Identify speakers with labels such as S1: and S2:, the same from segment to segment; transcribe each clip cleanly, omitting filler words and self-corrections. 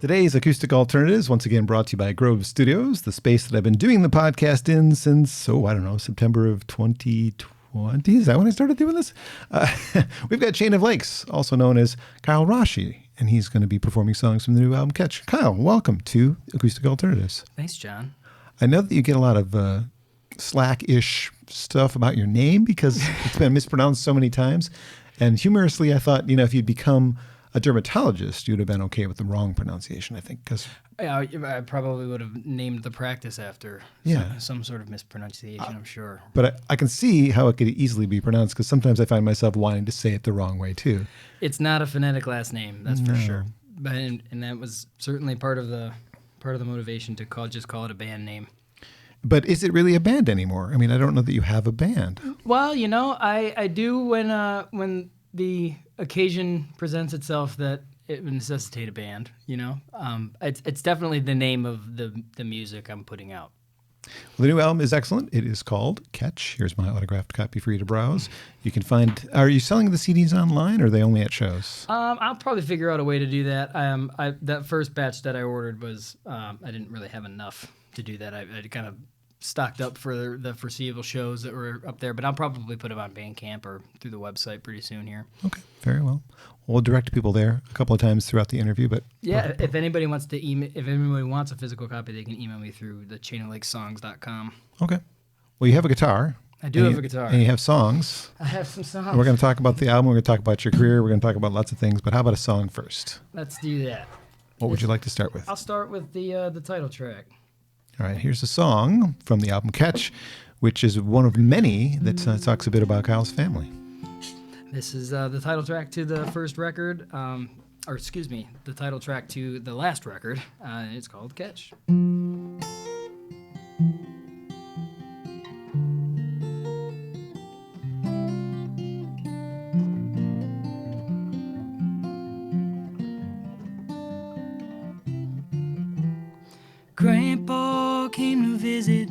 S1: Today's Acoustic Alternatives, once again brought to you by Grove Studios, the space that I've been doing the podcast in since, September of 2020. Is that when I started doing this? We've got Chain of Lakes, also known as Kyle Rasche, and he's going to be performing songs from the new album Catch. Kyle, welcome to Acoustic Alternatives.
S2: Thanks, John.
S1: I know that you get a lot of Slack-ish stuff about your name because it's been mispronounced so many times. And humorously, I thought, if you'd become a dermatologist, you'd have been okay with the wrong pronunciation, I think. Cause,
S2: I probably would have named the practice after some sort of mispronunciation, I'm sure.
S1: But I can see how it could easily be pronounced because sometimes I find myself wanting to say it the wrong way, too.
S2: It's not a phonetic last name, that's for sure. But and that was certainly part of the motivation to call it a band name.
S1: But is it really a band anymore? I mean, I don't know that you have a band.
S2: Well, I do when the occasion presents itself that it would necessitate a band. It's definitely the name of the music I'm putting out.
S1: Well, the new album is excellent. It is called Catch. Here's my autographed copy for you to browse. You can find. Are you selling the CDs online, or are they only at shows?
S2: I'll probably figure out a way to do that. That first batch that I ordered was I didn't really have enough to do that. I kind of stocked up for the foreseeable shows that were up there, but I'll probably put them on Bandcamp or through the website pretty soon here.
S1: Okay, very well. We'll direct people there a couple of times throughout the interview, but
S2: if anybody wants to if anybody wants a physical copy, they can email me through the chainoflakesongs.com.
S1: Okay. Well, you have a guitar.
S2: I do have a guitar.
S1: And you have songs.
S2: I have some songs.
S1: And we're going to talk about the album. We're going to talk about your career. We're going to talk about lots of things. But how about a song first?
S2: Let's do that.
S1: What would you like to start with?
S2: I'll start with the title track.
S1: All right, here's a song from the album Catch, which is one of many that talks a bit about Kyle's family.
S2: This is the title track to the first record, the title track to the last record. It's called Catch. Grandpa came to visit,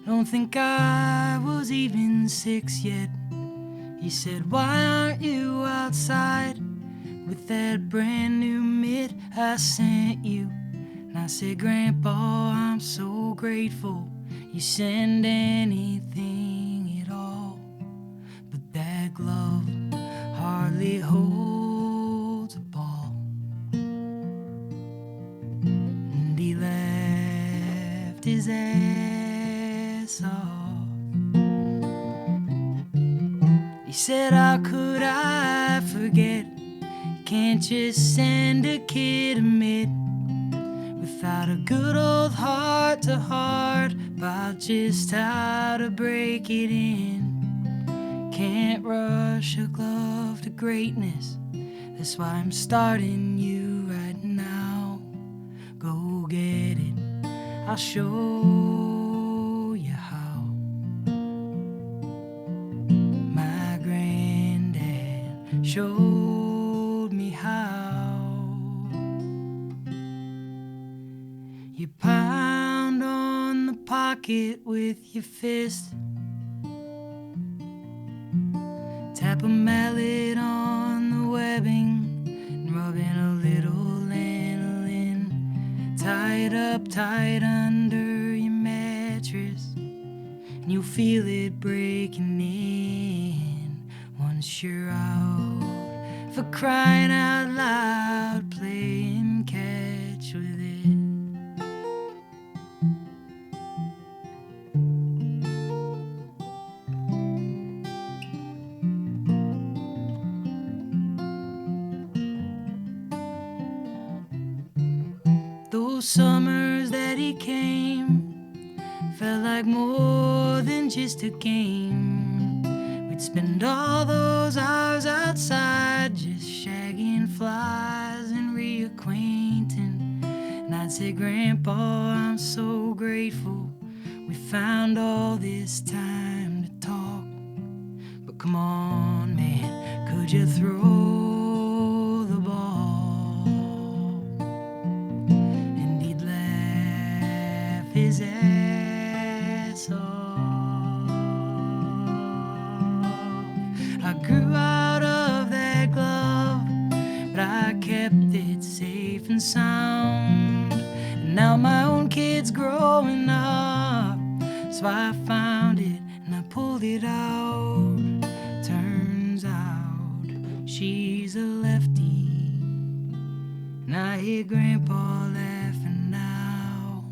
S2: don't think I was even 6 yet. He said, why aren't you outside with that brand new mitt I sent you? And I said, Grandpa, I'm so grateful you send anything at all. But that glove hardly holds a ball. And he laughed his ass off. He said, how could I forget? You can't just send a kid a mitt without a good old heart-to-heart about just how to break it in. Can't rush a glove to greatness, that's why I'm starting you right now. Go get it, I'll show you how. My granddad showed me how. You pound on the pocket with your fist, tap a mallet on the webbing, and rub in a little lanolin. Tie it up tight under your mattress, and you'll feel it breaking in once you're out. For crying out loud, playing catch with it. Those summers that he came felt like more than just a game. We'd spend all those hours outside just shagging flies and reacquainting. And I'd say, Grandpa, I'm so grateful we found all this time to talk. But come on, man, could you throw the ball? His ass off. I grew out of that glove, but I kept it safe safe and sound. And now my own kid's growing up, so I found it and I pulled it out. Turns out she's a lefty, and I hear Grandpa laughing now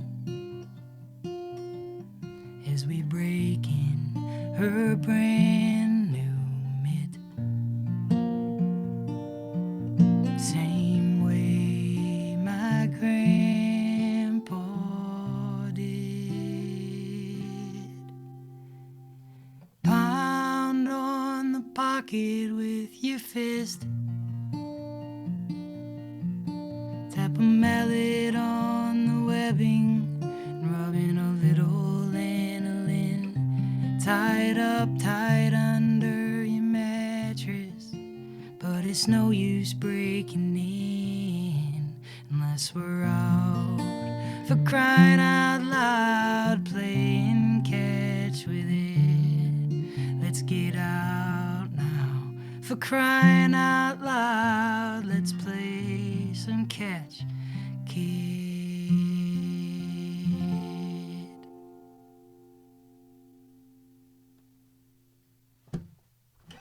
S2: as we break in her brand new mitt. Same way my grandpa did. Pound on the pocket with your fist. Tap a mallet on the webbing, and rub in a little lanolin. Tie it up tight under your mattress, but it's no use breaking in unless we're out for crying out loud, playing catch with it. Let's get out now for crying out loud. Let's play some catch, kid.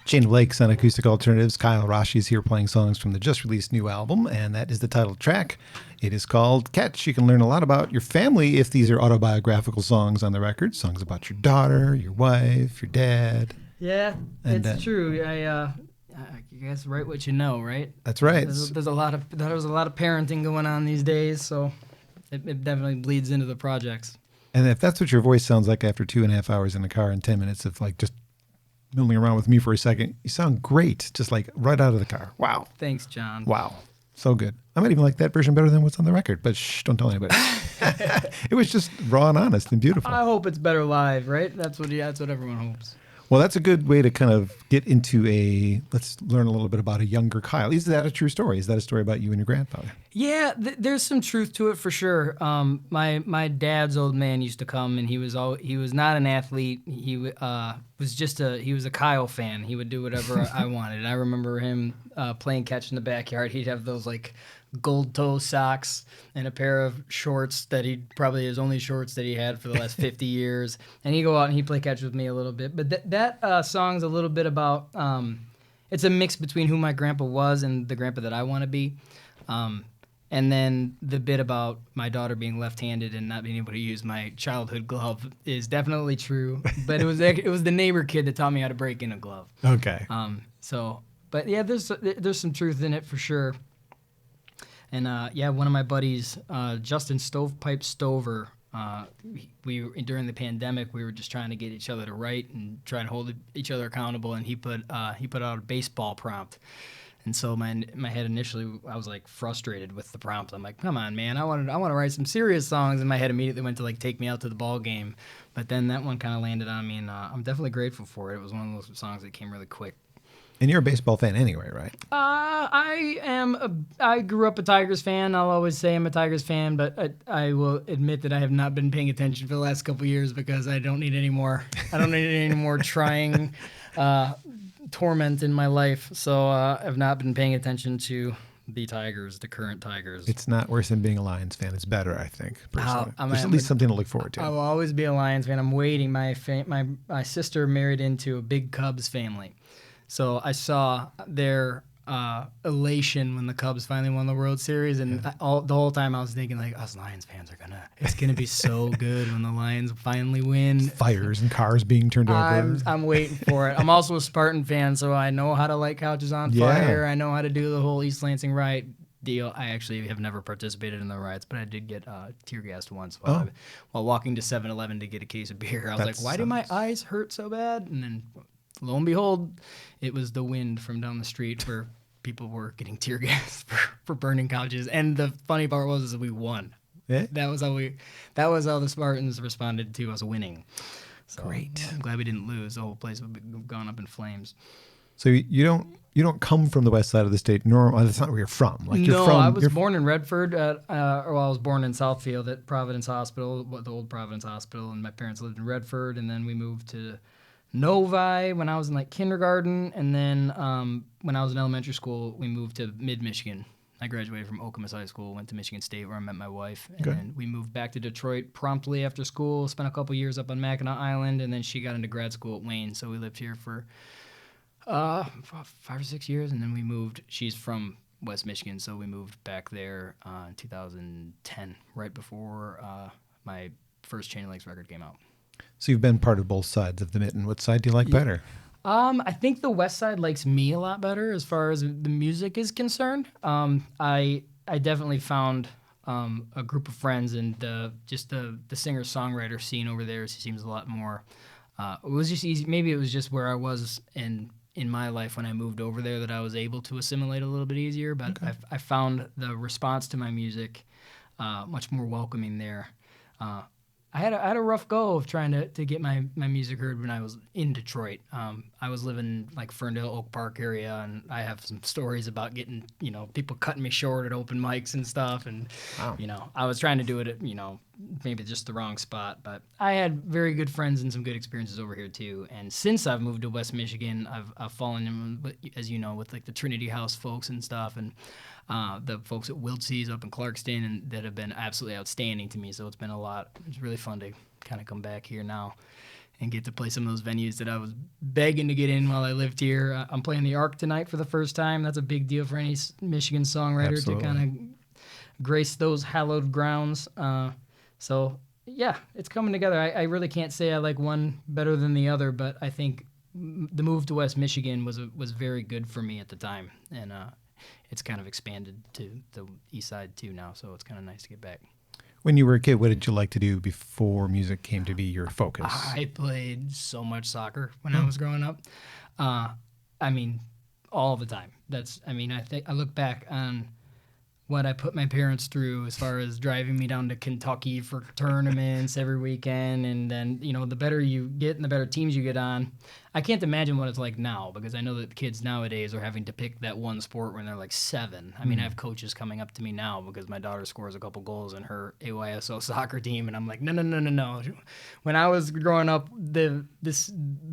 S1: Chain of Lakes on Acoustic Alternatives. Kyle Rasche is here playing songs from the just released new album, and that is the title track. It is called Catch. You can learn a lot about your family if these are autobiographical songs on the record. Songs about your daughter, your wife, your dad.
S2: Yeah,
S1: And,
S2: it's true. I guess write what you know, right?
S1: That's right.
S2: There's a lot of parenting going on these days, so it definitely bleeds into the projects.
S1: And if that's what your voice sounds like after 2.5 hours in the car and 10 minutes of like just milling around with me for a second, you sound great, just like right out of the car. Wow.
S2: Thanks, John.
S1: Wow. So good. I might even like that version better than what's on the record, but shh, don't tell anybody. It was just raw and honest and beautiful.
S2: I hope it's better live, right? That's what everyone hopes.
S1: Well, that's a good way to kind of get into let's learn a little bit about a younger Kyle. Is that a true story? Is that a story about you and your grandfather?
S2: Yeah, there's some truth to it for sure. My dad's old man used to come, and he was not an athlete. He was a Kyle fan. He would do whatever I wanted. I remember him playing catch in the backyard. He'd have those like gold toe socks and a pair of shorts that probably his only shorts that he had for the last 50 years. And he'd go out and he'd play catch with me a little bit. But that song's a little bit about, it's a mix between who my grandpa was and the grandpa that I want to be. And then the bit about my daughter being left-handed and not being able to use my childhood glove is definitely true. But it was the neighbor kid that taught me how to break in a glove.
S1: Okay.
S2: But yeah, there's some truth in it for sure. And one of my buddies, Justin Stovepipe Stover, we during the pandemic we were just trying to get each other to write and trying to hold each other accountable. And he put out a baseball prompt. And so my head initially, I was like frustrated with the prompt. I'm like, come on, man, I want to write some serious songs. And my head immediately went to like Take Me Out to the Ball Game. But then that one kind of landed on me, and I'm definitely grateful for it. It was one of those songs that came really quick.
S1: And you're a baseball fan anyway, right?
S2: I grew up a Tigers fan. I'll always say I'm a Tigers fan, but I will admit that I have not been paying attention for the last couple of years because I don't need any more. I don't need any more trying torment in my life. So I've not been paying attention to the Tigers, the current Tigers.
S1: It's not worse than being a Lions fan. It's better, I think. Personally. There's at least something to look forward to.
S2: I will always be a Lions fan. I'm waiting. My sister married into a big Cubs family. So I saw their elation when the Cubs finally won the World Series, and the whole time I was thinking, like, us Lions fans it's gonna be so good when the Lions finally win.
S1: Fires and cars being turned over.
S2: I'm waiting for it. I'm also a Spartan fan, so I know how to light couches on fire. I know how to do the whole East Lansing riot deal. I actually have never participated in the riots, but I did get tear gassed once while walking to 7-Eleven to get a case of beer. I was like, why do my eyes hurt so bad? And then lo and behold, it was the wind from down the street where people were getting tear gas for burning couches. And the funny part was we won.
S1: Yeah.
S2: That was how the Spartans responded to us winning. So
S1: great.
S2: I'm glad we didn't lose. The whole place would have gone up in flames.
S1: So you don't come from the west side of the state, that's not where you're from.
S2: I was born in Redford. I was born in Southfield at Providence Hospital, the old Providence Hospital, and my parents lived in Redford, and then we moved to Novi when I was in like kindergarten, and then when I was in elementary school, we moved to Mid-Michigan, I graduated from Okemos High School, went to Michigan State where I met my wife, and
S1: Okay.
S2: then we moved back to Detroit promptly after school, spent a couple years up on Mackinac Island, and then she got into grad school at Wayne, so we lived here for 5 or 6 years, and then we moved. She's from West Michigan, so we moved back there in 2010, right before my first Chain of Lakes record came out.
S1: So you've been part of both sides of the mitten. What side do you like better?
S2: I think the West Side likes me a lot better as far as the music is concerned. I definitely found a group of friends, and the singer-songwriter scene over there seems a lot more. It was just easy. Maybe it was just where I was in my life when I moved over there that I was able to assimilate a little bit easier. But
S1: Okay.
S2: I found the response to my music much more welcoming there. I had a rough go of trying to get my music heard when I was in Detroit. I was living like Ferndale, Oak Park area, and I have some stories about getting, people cutting me short at open mics and stuff. And,
S1: Wow.
S2: I was trying to do it at, maybe just the wrong spot. But I had very good friends and some good experiences over here too. And since I've moved to West Michigan, I've fallen in, as you know, with like the Trinity House folks and stuff, and the folks at Wiltse's up in Clarkston, and that have been absolutely outstanding to me. So it's been a lot. It's really fun to kind of come back here now and get to play some of those venues that I was begging to get in while I lived here. I'm playing the Arc tonight for the first time. That's a big deal for any Michigan songwriter
S1: Absolutely.
S2: to kind of grace those hallowed grounds. So yeah, it's coming together. I really can't say I like one better than the other, but I think the move to West Michigan was very good for me at the time, and it's kind of expanded to the east side too now, so it's kind of nice to get back.
S1: When you were a kid, what did you like to do before music came to be your focus?
S2: I played so much soccer when I was growing up. I mean, all the time. I look back on what I put my parents through as far as driving me down to Kentucky for tournaments every weekend, and then the better you get and the better teams you get on. I can't imagine what it's like now, because I know that kids nowadays are having to pick that one sport when they're like 7. I mean, I have coaches coming up to me now because my daughter scores a couple goals in her AYSO soccer team, and I'm like, no. When I was growing up, the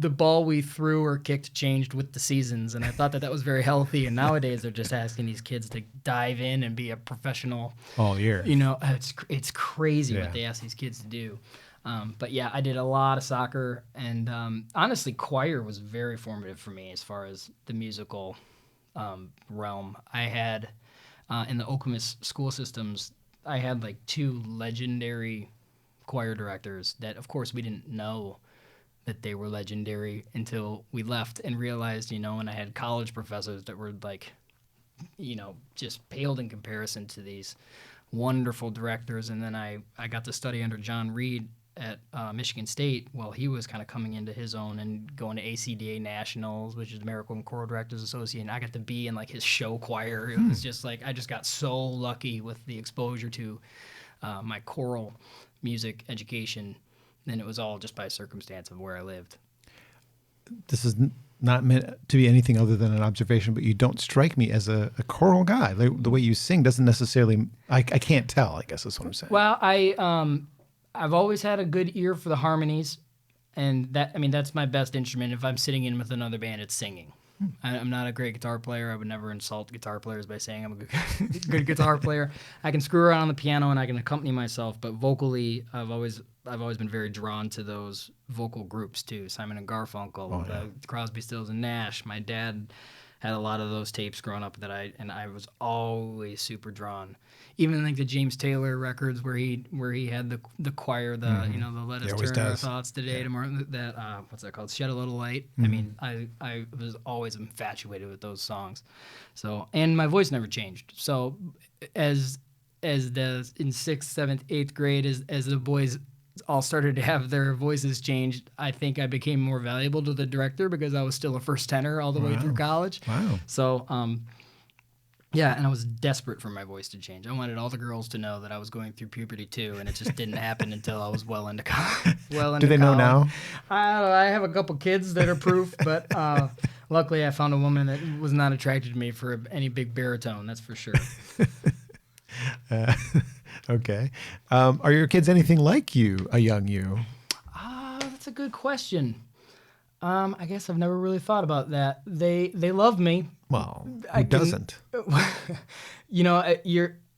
S2: ball we threw or kicked changed with the seasons, and I thought that was very healthy. And nowadays they're just asking these kids to dive in and be a professional
S1: All year.
S2: It's crazy
S1: Yeah.
S2: what they ask these kids to do. But yeah, I did a lot of soccer, and honestly, choir was very formative for me as far as the musical realm. I had, in the Okemos school systems, I had like 2 legendary choir directors that, of course, we didn't know that they were legendary until we left and realized, and I had college professors that were like, just paled in comparison to these wonderful directors. And then I got to study under John Reed at Michigan State while he was kind of coming into his own and going to ACDA Nationals, which is American Choral Directors Association. I got to be in like his show choir. It was just like, I just got so lucky with the exposure to my choral music education. And it was all just by circumstance of where I lived.
S1: This is not meant to be anything other than an observation, but you don't strike me as a choral guy. The way you sing doesn't necessarily, I can't tell, I guess is what I'm saying.
S2: Well, I've always had a good ear for the harmonies, and that's my best instrument. If I'm sitting in with another band, it's singing. I'm not a great guitar player. I would never insult guitar players by saying I'm a good guitar player. I can screw around on the piano and I can accompany myself, but vocally, I've always been very drawn to those vocal groups too. Simon and Garfunkel, Crosby, Stills and Nash. My dad had a lot of those tapes growing up that I was always super drawn. Even like the James Taylor records where he had the choir, the Let Us
S1: always
S2: Turn Our
S1: does.
S2: Thoughts Today to Martin, that what's that called? Shed a Little Light. I mean, I was always infatuated with those songs. So, and my voice never changed. So as in 6th, 7th, 8th grade, as the boys all started to have their voices changed, I think I became more valuable to the director because I was still a first tenor all the way through college.
S1: Wow.
S2: So, yeah, and I was desperate for my voice to change. I wanted all the girls to know that I was going through puberty too, and it just didn't happen until I was well into college.
S1: Do they know now?
S2: I have a couple kids that are proof, but luckily I found a woman that was not attracted to me for any big baritone, that's for sure.
S1: Okay. Are your kids anything like you, a young you?
S2: That's a good question.
S3: I guess I've never really thought about that. They love me.
S1: Well, who doesn't?
S3: You know,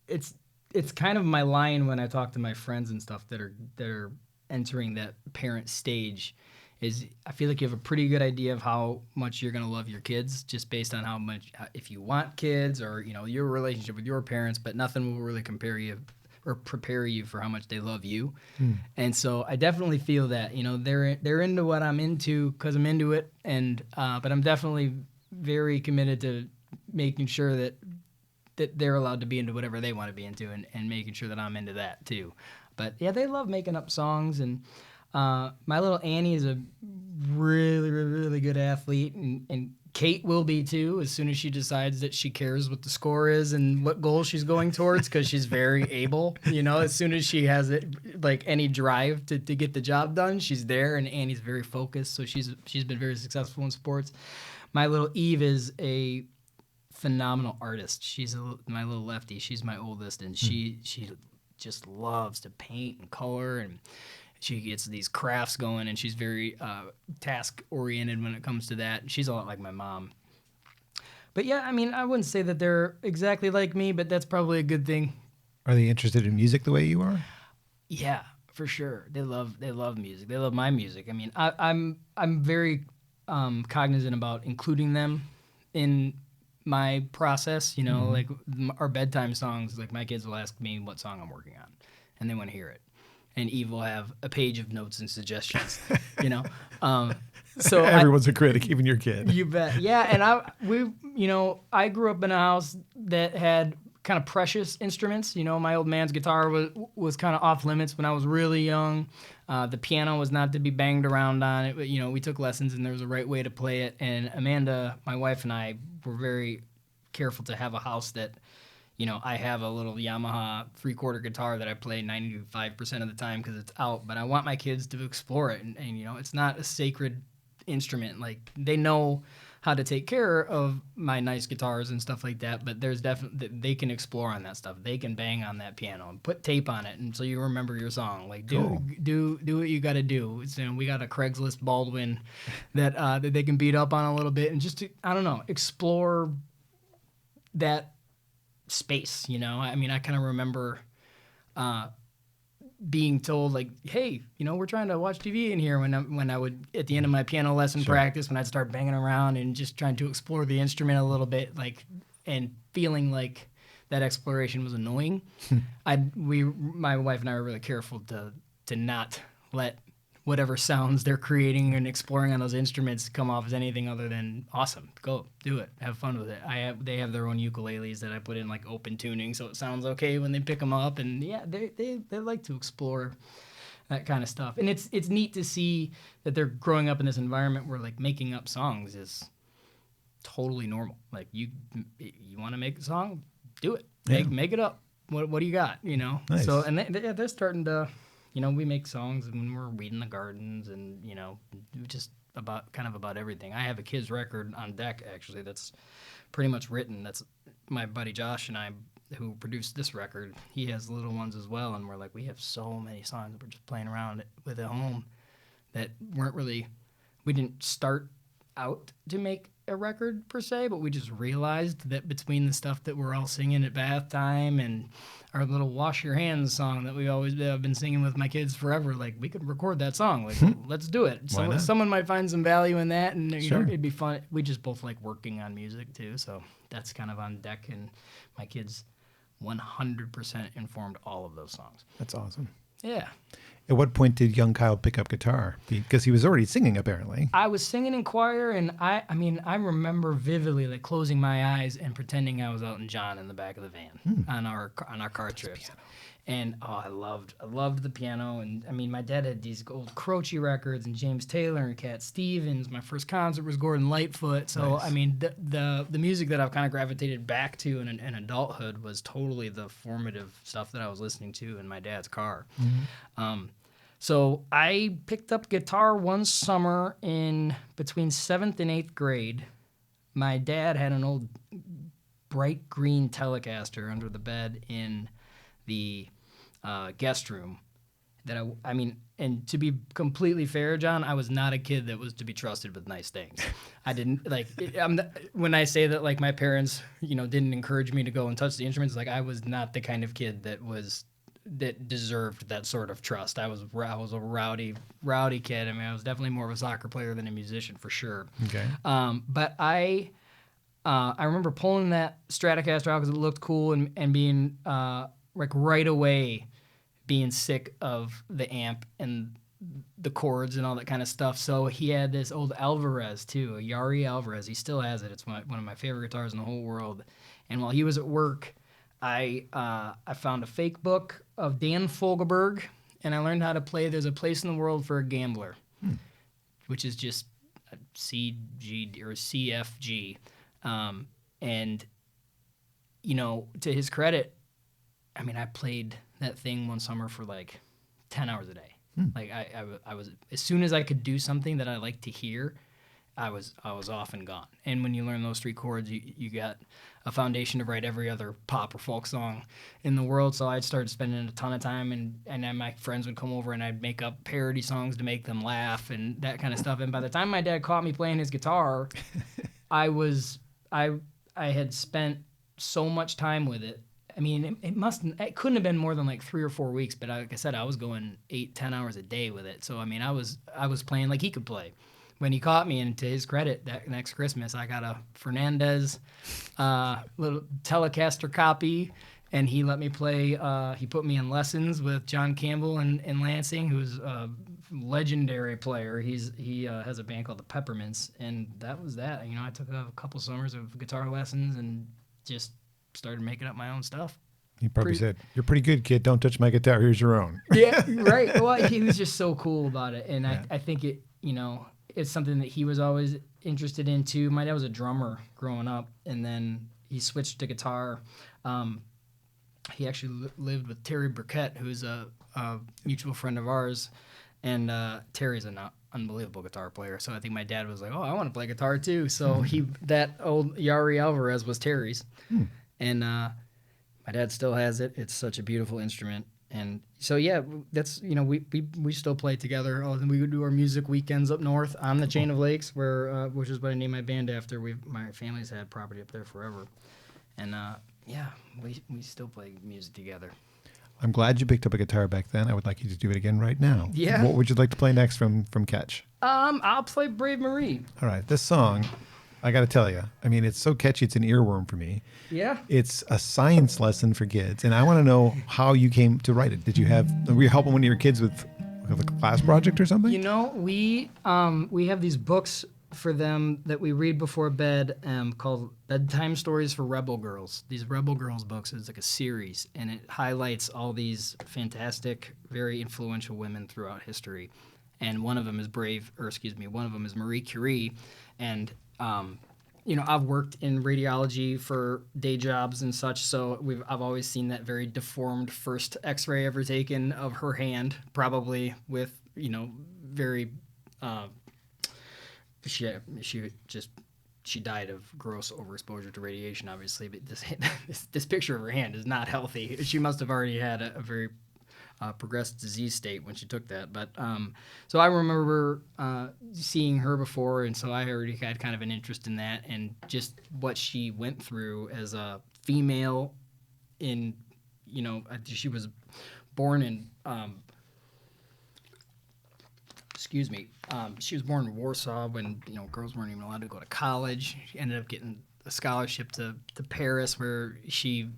S3: it's kind of my line when I talk to my friends and stuff that are entering that parent stage. Is I feel like you have a pretty good idea of how much you're gonna love your kids just based on how much if you want kids or your relationship with your parents, but nothing will really compare you or prepare you for how much they love you. And so I definitely feel that they're into what I'm into because I'm into it, and but I'm definitely very committed to making sure that they're allowed to be into whatever they want to be into, and making sure that I'm into that too. But yeah, they love making up songs, and my little Annie is a really, really, really good athlete, and Kate will be too as soon as she decides that she cares what the score is and what goal she's going towards, because she's very able. As soon as she has it, like any drive to get the job done, she's there, and Annie's very focused, so she's been very successful in sports. My little Eve is a phenomenal artist. She's my little lefty. She's my oldest, and she just loves to paint and color, and she gets these crafts going, and she's very task-oriented when it comes to that. She's a lot like my mom. But yeah, I mean, I wouldn't say that they're exactly like me, but that's probably a good thing.
S1: Are they interested in music the way you are?
S3: Yeah, for sure. They love music. They love my music. I mean, I'm very cognizant about including them in my process. Like our bedtime songs. Like my kids will ask me what song I'm working on, and they want to hear it. And Eve will have a page of notes and suggestions, So
S1: everyone's a critic, even your kid.
S3: You bet. Yeah, and I grew up in a house that had kind of precious instruments. My old man's guitar was kind of off limits when I was really young. The piano was not to be banged around on it, but we took lessons, and there was a right way to play it. And Amanda, my wife, and I were very careful to have a house that. I have a little Yamaha 3/4 guitar that I play 95% of the time because it's out, but I want my kids to explore it. And it's not a sacred instrument. Like, they know how to take care of my nice guitars and stuff like that, but there's definitely, they can explore on that stuff. They can bang on that piano and put tape on it, and so you remember your song. Like, do what you got to do. We got a Craigslist Baldwin that they can beat up on a little bit, and just to, I don't know, explore that space. I mean, I kind of remember being told, like, hey, we're trying to watch TV in here, when I would, at the end of my piano lesson practice, when I'd start banging around and just trying to explore the instrument a little bit, like, and feeling like that exploration was annoying. My wife and I were really careful to not let whatever sounds they're creating and exploring on those instruments come off as anything other than awesome. Go do it, have fun with it. They have their own ukuleles that I put in like open tuning, so it sounds okay when they pick them up. And yeah, they like to explore that kind of stuff. And it's neat to see that they're growing up in this environment where like making up songs is totally normal. Like, you want to make a song, do it. Make it up. What do you got?
S1: Nice.
S3: So, and they're starting to. We make songs when we're weeding the gardens, and just about everything. I have a kids record on deck, actually, that's pretty much written. That's my buddy Josh and I, who produced this record. He has little ones as well, and we're like, we have so many songs that we're just playing around with at home that we didn't start out to make a record per se, but we just realized that between the stuff that we're all singing at bath time and our little Wash Your Hands song that I've been singing with my kids forever, like, we could record that song. Like, let's do it. Someone might find some value in that, and it'd be fun. We just both like working on music too, so that's kind of on deck, and my kids 100% informed all of those songs.
S1: That's awesome.
S3: Yeah.
S1: At what point did young Kyle pick up guitar? Because he was already singing, apparently.
S3: I was singing in choir, and I remember vividly, like, closing my eyes and pretending I was Elton John in the back of the van on our car trips. And I loved the piano. And I mean, my dad had these old Croce records and James Taylor and Cat Stevens. My first concert was Gordon Lightfoot. So nice. I mean, the music that I've kind of gravitated back to in adulthood was totally the formative stuff that I was listening to in my dad's car. Mm-hmm. So I picked up guitar one summer in between 7th and 8th grade. My dad had an old bright green Telecaster under the bed in the guest room that I mean, and to be completely fair, John, I was not a kid that was to be trusted with nice things. I didn't like when I say that like my parents, didn't encourage me to go and touch the instruments. Like I was not the kind of kid that deserved that sort of trust. I was a rowdy kid. I mean, I was definitely more of a soccer player than a musician for sure.
S1: Okay.
S3: But I remember pulling that Stratocaster out because it looked cool and being like right away being sick of the amp and the chords and all that kind of stuff. So he had this old Alvarez too, a Yari Alvarez. He still has it. It's one of my favorite guitars in the whole world. And while he was at work, I found a fake book of Dan Fogelberg, and I learned how to play There's a Place in the World for a Gambler, which is just a C, G, or CFG. And, to his credit, I mean, I played that thing one summer for like 10 hours a day. Like I was, as soon as I could do something that I like to hear, I was off and gone. And when you learn those 3 chords, you got a foundation to write every other pop or folk song in the world. So I'd started spending a ton of time, and then my friends would come over and I'd make up parody songs to make them laugh and that kind of stuff. And by the time my dad caught me playing his guitar, I had spent so much time with it. I mean, it couldn't have been more than like 3 or 4 weeks, but like I said, I was going 8-10 hours a day with it. So I mean, I was playing like he could play. When he caught me, and to his credit, that next Christmas, I got a Fernandez little Telecaster copy, and he let me play. He put me in lessons with John Campbell in Lansing, who's a legendary player. He has a band called the Peppermints, and that was that. I took a couple summers of guitar lessons and just started making up my own stuff.
S1: He probably said, "You're a pretty good kid. Don't touch my guitar. Here's your own."
S3: Yeah, right. Well, he was just so cool about it, and
S1: Yeah.
S3: I think it, it's something that he was always interested in too. My dad was a drummer growing up, and then he switched to guitar. He actually lived with Terry Burkett, who's a mutual friend of ours, and Terry's an unbelievable guitar player. So I think my dad was like, "Oh, I want to play guitar too." So that old Yari Alvarez was Terry's, and my dad still has it. It's such a beautiful instrument. And so, yeah, that's, we still play together. We would do our music weekends up north on the Chain of Lakes, which is what I named my band after. My family's had property up there forever. And, we still play music together.
S1: I'm glad you picked up a guitar back then. I would like you to do it again right now.
S3: Yeah.
S1: What would you like to play next from Catch?
S3: I'll play Brave Marie.
S1: All right. This song, I got to tell you, I mean, it's so catchy. It's an earworm for me.
S3: Yeah.
S1: It's a science lesson for kids. And I want to know how you came to write it. Were you helping one of your kids with a class project or something?
S3: We have these books for them that we read before bed called Bedtime Stories for Rebel Girls. These Rebel Girls books is like a series, and it highlights all these fantastic, very influential women throughout history. And one of them is Marie Curie. And I've worked in radiology for day jobs and such, so I've always seen that very deformed first X-ray ever taken of her hand, probably with very. She died of gross overexposure to radiation, obviously. But this picture of her hand is not healthy. She must have already had a very progressed disease state when she took that. But so I remember seeing her before, and so I already had kind of an interest in that and just what she went through as a female. She was born in. She was born in Warsaw when girls weren't even allowed to go to college. She ended up getting a scholarship to Paris, where she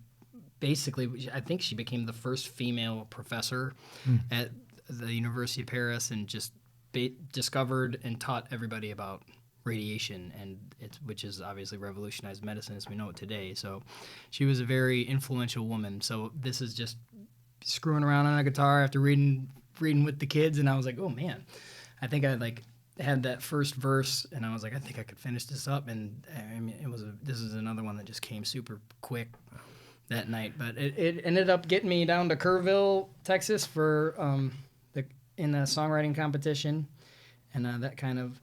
S3: basically, I think she became the first female professor at the University of Paris, and just discovered and taught everybody about radiation, which has obviously revolutionized medicine as we know it today. So she was a very influential woman. So this is just screwing around on a guitar after reading with the kids, and I was like, oh man, I think I had that first verse, and I was like, I think I could finish this up. And I mean, this is another one that just came super quick that night. But it ended up getting me down to Kerrville, Texas for in a songwriting competition, and that kind of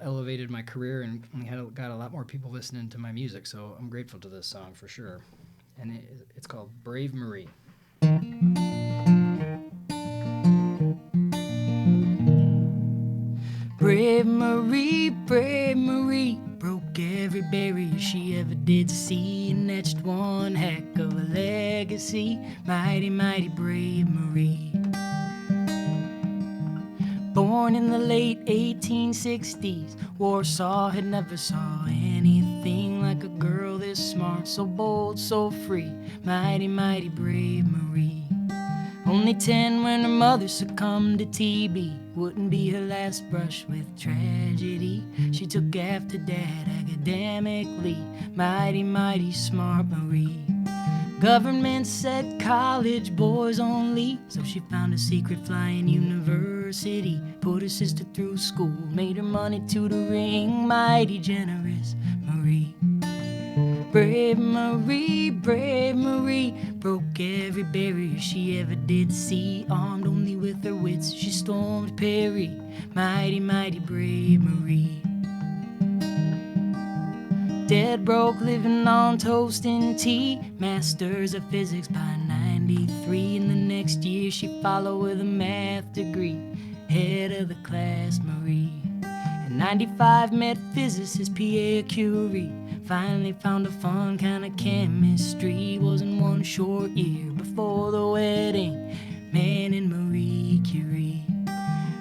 S3: elevated my career, and we got a lot more people listening to my music. So I'm grateful to this song for sure. And it's called Brave Marie.
S2: Brave Marie, broke every barrier she ever did see and etched one heck of a legacy. Mighty, mighty brave Marie. Born in the late 1860s, Warsaw had never saw anything like a girl this smart, so bold, so free. Mighty, mighty brave Marie. Only 10 when her mother succumbed to TB. Wouldn't be her last brush with tragedy. She took after Dad academically. Mighty, mighty smart Marie. Government said college boys only, so she found a secret flying university. Put her sister through school, made her money tutoring. Mighty generous Marie. Brave Marie, broke every barrier she ever did see. Armed only with her wits, she stormed Perry. Mighty, mighty brave Marie. Dead broke, living on toast and tea. Masters of physics by 93. And the next year she followed with a math degree. Head of the class, Marie. In 95 met physicist Pierre Curie. Finally found a fun kind of chemistry. Wasn't one short year before the wedding. Man and Marie Curie.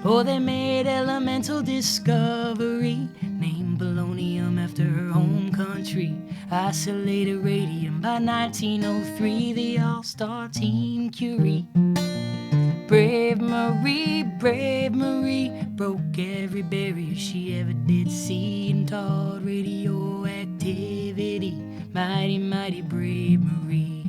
S2: Oh, they made elemental discovery. Named polonium after her home country. Isolated radium by 1903. The all-star team Curie. Brave Marie, broke every barrier she ever did see and taught radioactivity. Mighty, mighty brave Marie.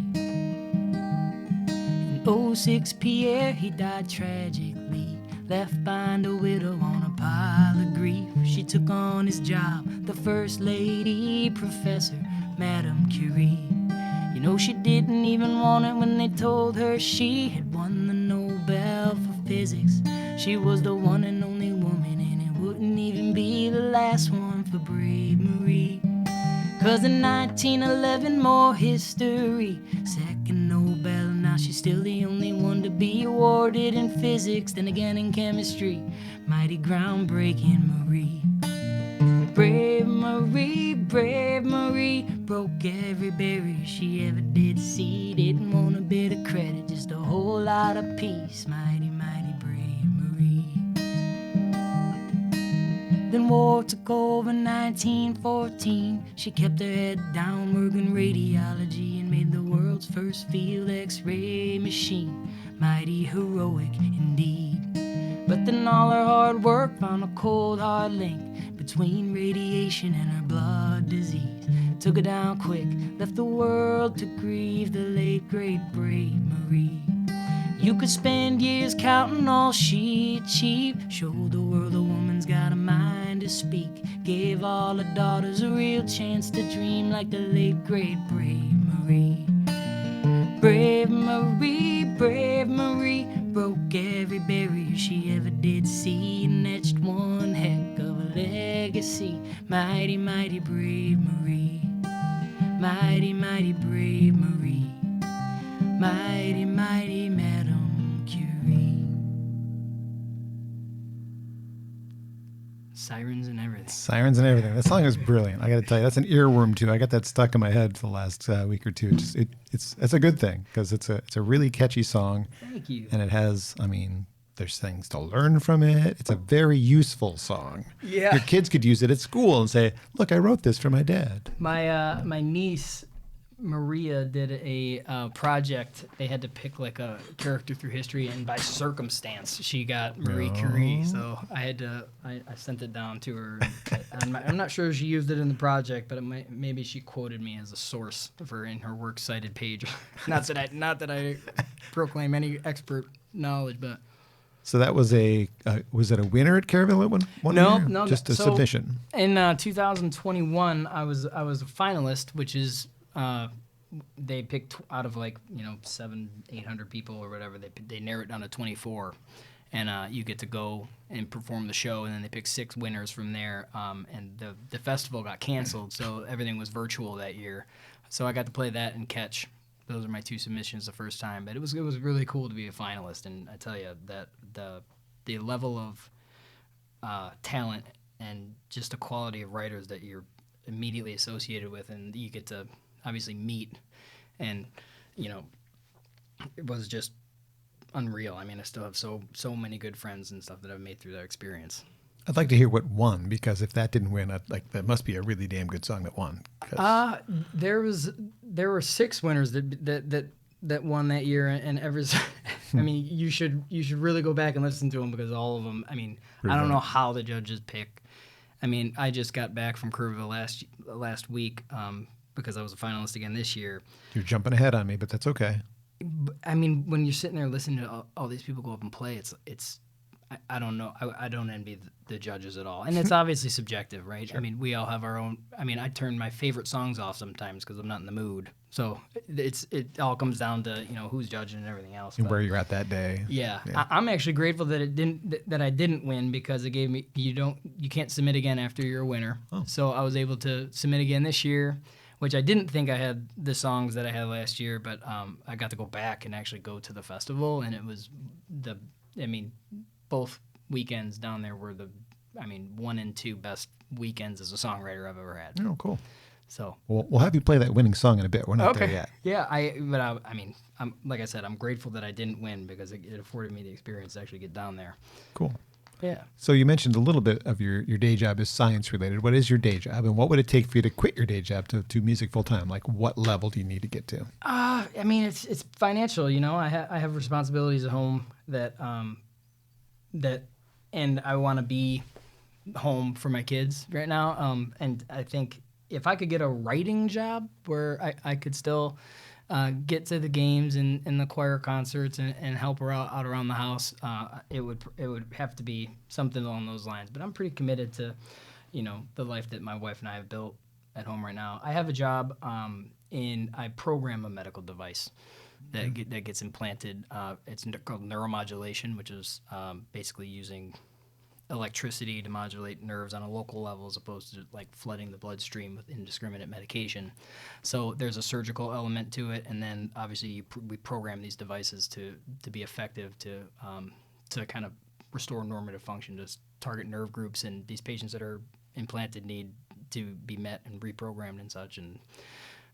S2: In '06, Pierre, he died tragically, left behind a widow on a pile of grief. She took on his job, the First Lady, Professor Madame Curie. You know she didn't even want it when they told her she had won the Nobel for physics. She was the one and only woman, and it wouldn't even be the last one for brave Marie. 'Cause in 1911, more history. Second Nobel, now she's still the only one to be awarded in physics, then again in chemistry. Mighty groundbreaking Marie. Brave Marie, broke every barrier she ever did see. Didn't want a bit of credit, just a whole lot of peace. Mighty, mighty brave Marie. Then war took over 1914. She kept her head down working radiology and made the world's first field x-ray machine. Mighty heroic indeed. But then all her hard work found a cold hard link between radiation and her blood disease. Took her down quick, left the world to grieve. The late great brave Marie. You could spend years counting all she achieved. Showed the world a woman's got a mind to speak. Gave all her daughters a real chance to dream like the late great brave Marie. Brave Marie, broke every barrier she ever did see and etched one heck of a legacy. Mighty, mighty brave Marie. Mighty, mighty brave Marie. Mighty, mighty Madame Curie. Sirens and everything.
S1: Sirens and everything. That song is brilliant. I got to tell you, that's an earworm too. I got that stuck in my head for the last week or two. It's a good thing because it's a really catchy song.
S3: Thank you.
S1: And it has, there's things to learn from it. It's a very useful song.
S3: Yeah.
S1: Your kids could use it at school and say, "Look, I wrote this for my dad."
S3: My niece Maria did a project. They had to pick like a character through history, and by circumstance, she got Marie Curie. So I sent it down to her. I'm not sure she used it in the project, but maybe she quoted me as a source in her works cited page. not that I proclaim any expert knowledge, but.
S1: So that was was it a winner at Caraville at one year?
S3: No,
S1: just a submission.
S3: In 2021, I was a finalist, which is. They picked out of 700-800 people or whatever. They narrow it down to 24, and you get to go and perform the show, and then they pick 6 winners from there. And the festival got canceled, so everything was virtual that year. So I got to play that and Catch. Those are my 2 submissions the first time, but it was really cool to be a finalist. And I tell you that the level of talent and just the quality of writers that you're immediately associated with, and you get to obviously meet, and it was just unreal. I mean, I still have so many good friends and stuff that I've made through that experience.
S1: I'd like to hear what won, because if that didn't win, that must be a really damn good song that won.
S3: There were 6 winners that won that year, and I mean, you should really go back and listen to them, because all of them. I mean, I don't know how the judges pick. I mean, I just got back from Kerrville last week because I was a finalist again this year.
S1: You're jumping ahead on me, but that's okay.
S3: I mean, when you're sitting there listening to all these people go up and play, it's I don't know. I don't envy the judges at all. And it's obviously subjective, right? Sure. I mean, we all have our own. I mean, I turn my favorite songs off sometimes because I'm not in the mood. So it all comes down to who's judging and everything else.
S1: And where you're at that day.
S3: Yeah. I'm actually grateful that I didn't win, because it gave me you can't submit again after you're a winner. Oh. So I was able to submit again this year, which I didn't think I had the songs that I had last year, but I got to go back and actually go to the festival, and it was both weekends down there were 1 and 2 best weekends as a songwriter I've ever had.
S1: Oh, cool.
S3: So
S1: we'll have you play that winning song in a bit. We're not there yet.
S3: Yeah, I'm like I said, I'm grateful that I didn't win, because it afforded me the experience to actually get down there.
S1: Cool.
S3: Yeah.
S1: So you mentioned a little bit of your day job is science related. What is your day job, and what would it take for you to quit your day job to do music full time? Like, what level do you need to get to?
S3: I mean, it's financial. I have responsibilities at home and I want to be home for my kids right now. And I think if I could get a writing job where I could still get to the games and the choir concerts and help her out around the house, it would have to be something along those lines. But I'm pretty committed to, the life that my wife and I have built at home right now. I have a job I program a medical device that gets implanted. It's called neuromodulation, which is basically using electricity to modulate nerves on a local level, as opposed to like flooding the bloodstream with indiscriminate medication. So there's a surgical element to it, and then obviously we program these devices to be effective to kind of restore normative function, to target nerve groups, and these patients that are implanted need to be met and reprogrammed and such. And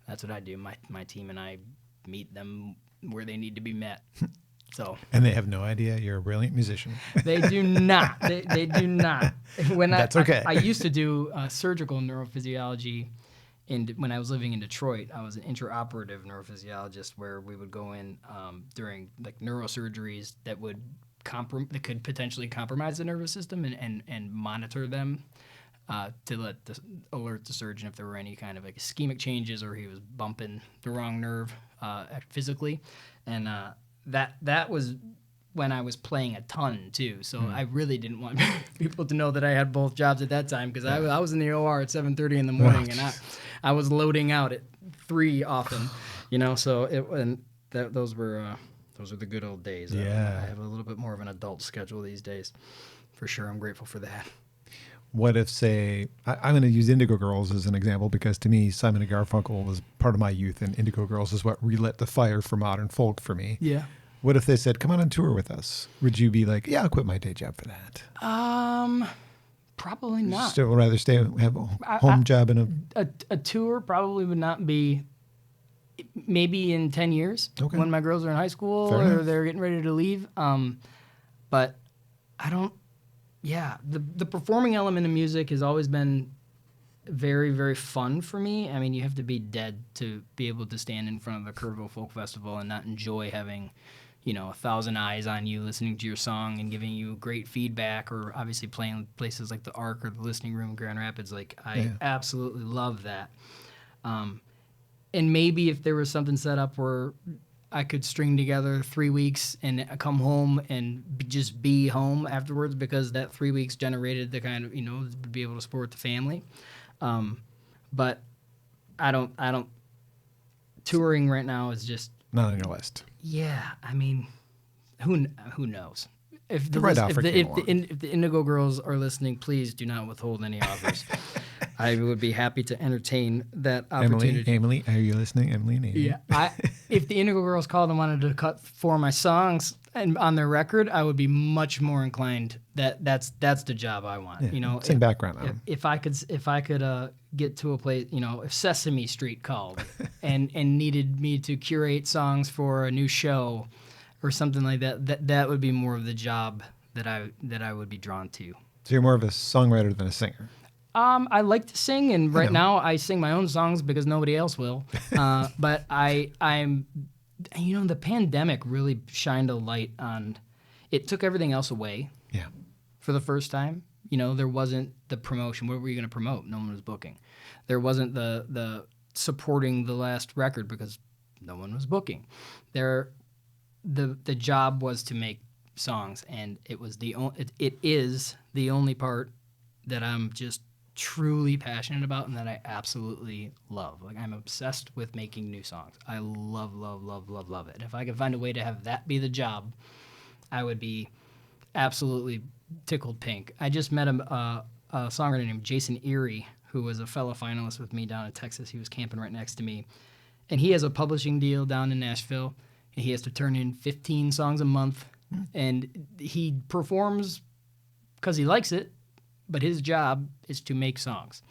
S3: that's what I do. My team and I meet them where they need to be met. So. And
S1: they have no idea you're a brilliant musician.
S3: They do not. They do not.
S1: That's okay.
S3: I used to do surgical neurophysiology, when I was living in Detroit. I was an intraoperative neurophysiologist, where we would go in during like neurosurgeries that could potentially compromise the nervous system, and monitor them to alert the surgeon if there were any kind of like ischemic changes, or he was bumping the wrong nerve physically, and that was when I was playing a ton too. So I really didn't want people to know that I had both jobs at that time, because I was in the OR at 7:30 in the morning, and I was loading out at 3 often, So those were the good old days.
S1: Yeah.
S3: I have a little bit more of an adult schedule these days, for sure. I'm grateful for that.
S1: What if, say, I'm going to use Indigo Girls as an example, because to me, Simon and Garfunkel was part of my youth, and Indigo Girls is what relit the fire for modern folk for me.
S3: Yeah.
S1: What if they said, come on tour with us? Would you be like, yeah, I'll quit my day job for that?
S3: Probably not.
S1: Still rather have a home job and
S3: a tour probably would not be, maybe in 10 years, when my girls are in high school.
S1: Fair
S3: or
S1: enough.
S3: They're getting ready to leave. But I don't. Yeah, the performing element of music has always been very, very fun for me. I mean, you have to be dead to be able to stand in front of the Kerrville Folk Festival and not enjoy having, 1,000 eyes on you listening to your song and giving you great feedback, or obviously playing places like the Arc or the Listening Room in Grand Rapids. Like, I absolutely love that. And maybe if there was something set up where I could string together 3 weeks and come home and just be home afterwards, because that 3 weeks generated the kind of, to be able to support the family. But I don't, touring right now is just
S1: not on your list.
S3: Yeah. I mean, who knows? if
S1: The right offer came along.
S3: if the Indigo Girls are listening, please do not withhold any offers. I would be happy to entertain that opportunity.
S1: Emily, are you listening? Emily and Amy.
S3: Yeah, if the Indigo Girls called and wanted to cut 4 of my songs and on their record, I would be much more inclined. That's the job I want.
S1: Yeah,
S3: You know,
S1: same background on them.
S3: if I could get to a place, you know, if Sesame Street called and needed me to curate songs for a new show or something like that, that would be more of the job that I would be drawn to.
S1: So you're more of a songwriter than a singer.
S3: I like to sing, and right now I sing my own songs because nobody else will. But I'm, you know, the pandemic really shined a light on. It took everything else away.
S1: Yeah.
S3: For the first time. You know, there wasn't the promotion. What were you going to promote? No one was booking. There wasn't the supporting the last record because no one was booking. The job was to make songs, and it is the only part that I'm just truly passionate about and that I absolutely love. Like, I'm obsessed with making new songs. I love, love, love, love, love it. If I could find a way to have that be the job, I would be absolutely tickled pink. I just met a songwriter named Jason Erie, who was a fellow finalist with me down in Texas. He was camping right next to me. And he has a publishing deal down in Nashville, and he has to turn in 15 songs a month. And he performs because he likes it, but his job is to make songs.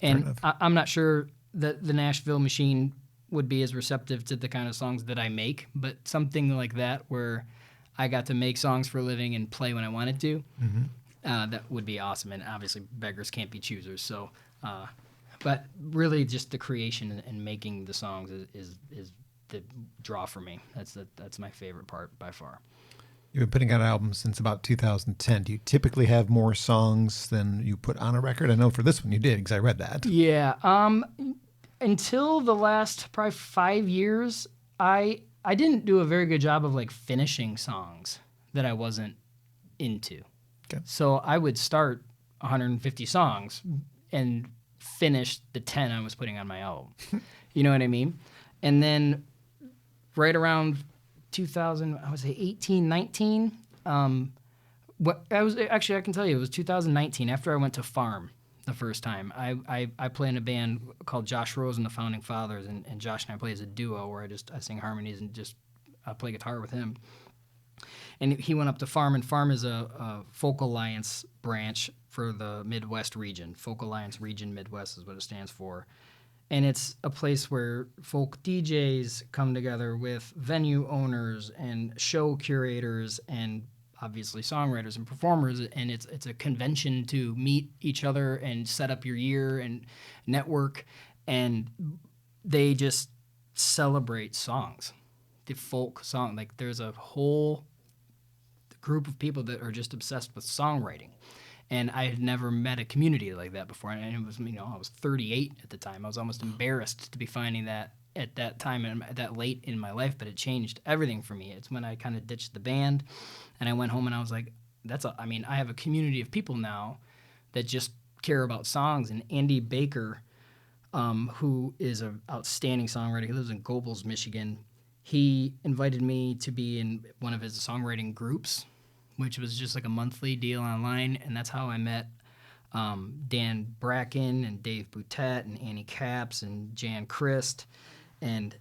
S3: And I'm not sure that the Nashville machine would be as receptive to the kind of songs that I make, but something like that where I got to make songs for a living and play when I wanted to, that would be awesome. And obviously beggars can't be choosers. So, but really just the creation and making the songs is the draw for me. That's my favorite part by far.
S1: You've been putting out albums since about 2010. Do you typically have more songs than you put on a record? I know for this one you did because I read that.
S3: Yeah. Until the last probably 5 years, I didn't do a very good job of like finishing songs that I wasn't into.
S1: Okay.
S3: So I would start 150 songs and finish the 10 I was putting on my album. You know what I mean? And then right around 2000, I would say 18, 19. I can tell you, it was 2019 after I went to Farm the first time. I play in a band called Josh Rose and the Founding Fathers, and Josh and I play as a duo where I sing harmonies and just play guitar with him. And he went up to Farm, and Farm is a Folk Alliance branch for the Midwest region. Folk Alliance Region Midwest is what it stands for. And it's a place where folk DJs come together with venue owners and show curators and obviously songwriters and performers. And it's a convention to meet each other and set up your year and network. And they just celebrate songs, the folk song. Like, there's a whole group of people that are just obsessed with songwriting. And I had never met a community like that before. And it was, you know, I was 38 at the time. I was almost embarrassed to be finding that at that time and that late in my life, but it changed everything for me. It's when I kind of ditched the band and I went home and I was like, I have a community of people now that just care about songs. And Andy Baker, who is an outstanding songwriter, he lives in Gobles, Michigan. He invited me to be in one of his songwriting groups, which was just like a monthly deal online, and that's how I met Dan Bracken and Dave Boutet and Annie Capps and Jan Christ, and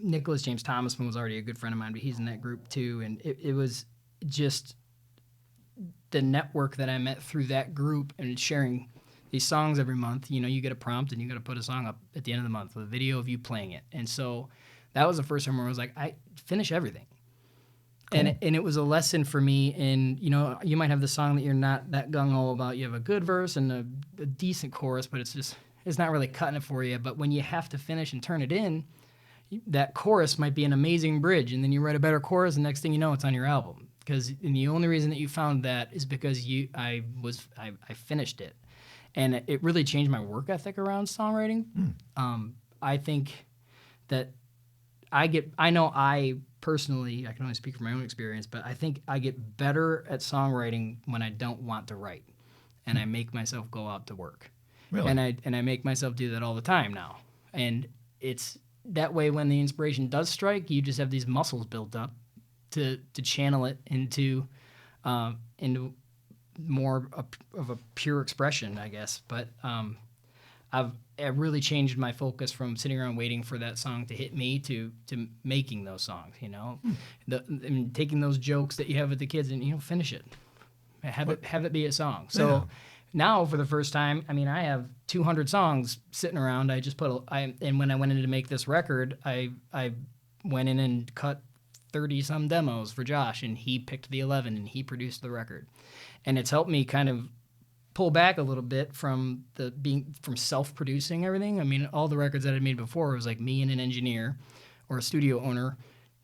S3: Nicholas James Thomasman was already a good friend of mine, but he's in that group too, and it was just the network that I met through that group and sharing these songs every month. You know, you get a prompt and you got to put a song up at the end of the month with a video of you playing it, and so that was the first time where I was like, I finish everything. Cool. And it was a lesson for me in, you know, you might have the song that you're not that gung-ho about. You have a good verse and a decent chorus, but it's not really cutting it for you. But when you have to finish and turn it in, that chorus might be an amazing bridge, and then you write a better chorus, and next thing you know, it's on your album. And the only reason that you found that is because I finished it. And it really changed my work ethic around songwriting. I think that I personally, I can only speak from my own experience, but I think I get better at songwriting when I don't want to write, and I make myself go out to work.
S1: Really?
S3: And I make myself do that all the time now. And it's that way when the inspiration does strike, you just have these muscles built up, to channel it into more of a pure expression, I guess. But I've really changed my focus from sitting around waiting for that song to hit me to making those songs. You know, taking those jokes that you have with the kids and finish it, have it be a song. So now for the first time, I mean, I have 200 songs sitting around. I just and when I went in to make this record, I went in and cut 30 some demos for Josh, and he picked the 11 and he produced the record, and it's helped me kind of pull back a little bit from self-producing everything. I mean, all the records that I made before, it was like me and an engineer or a studio owner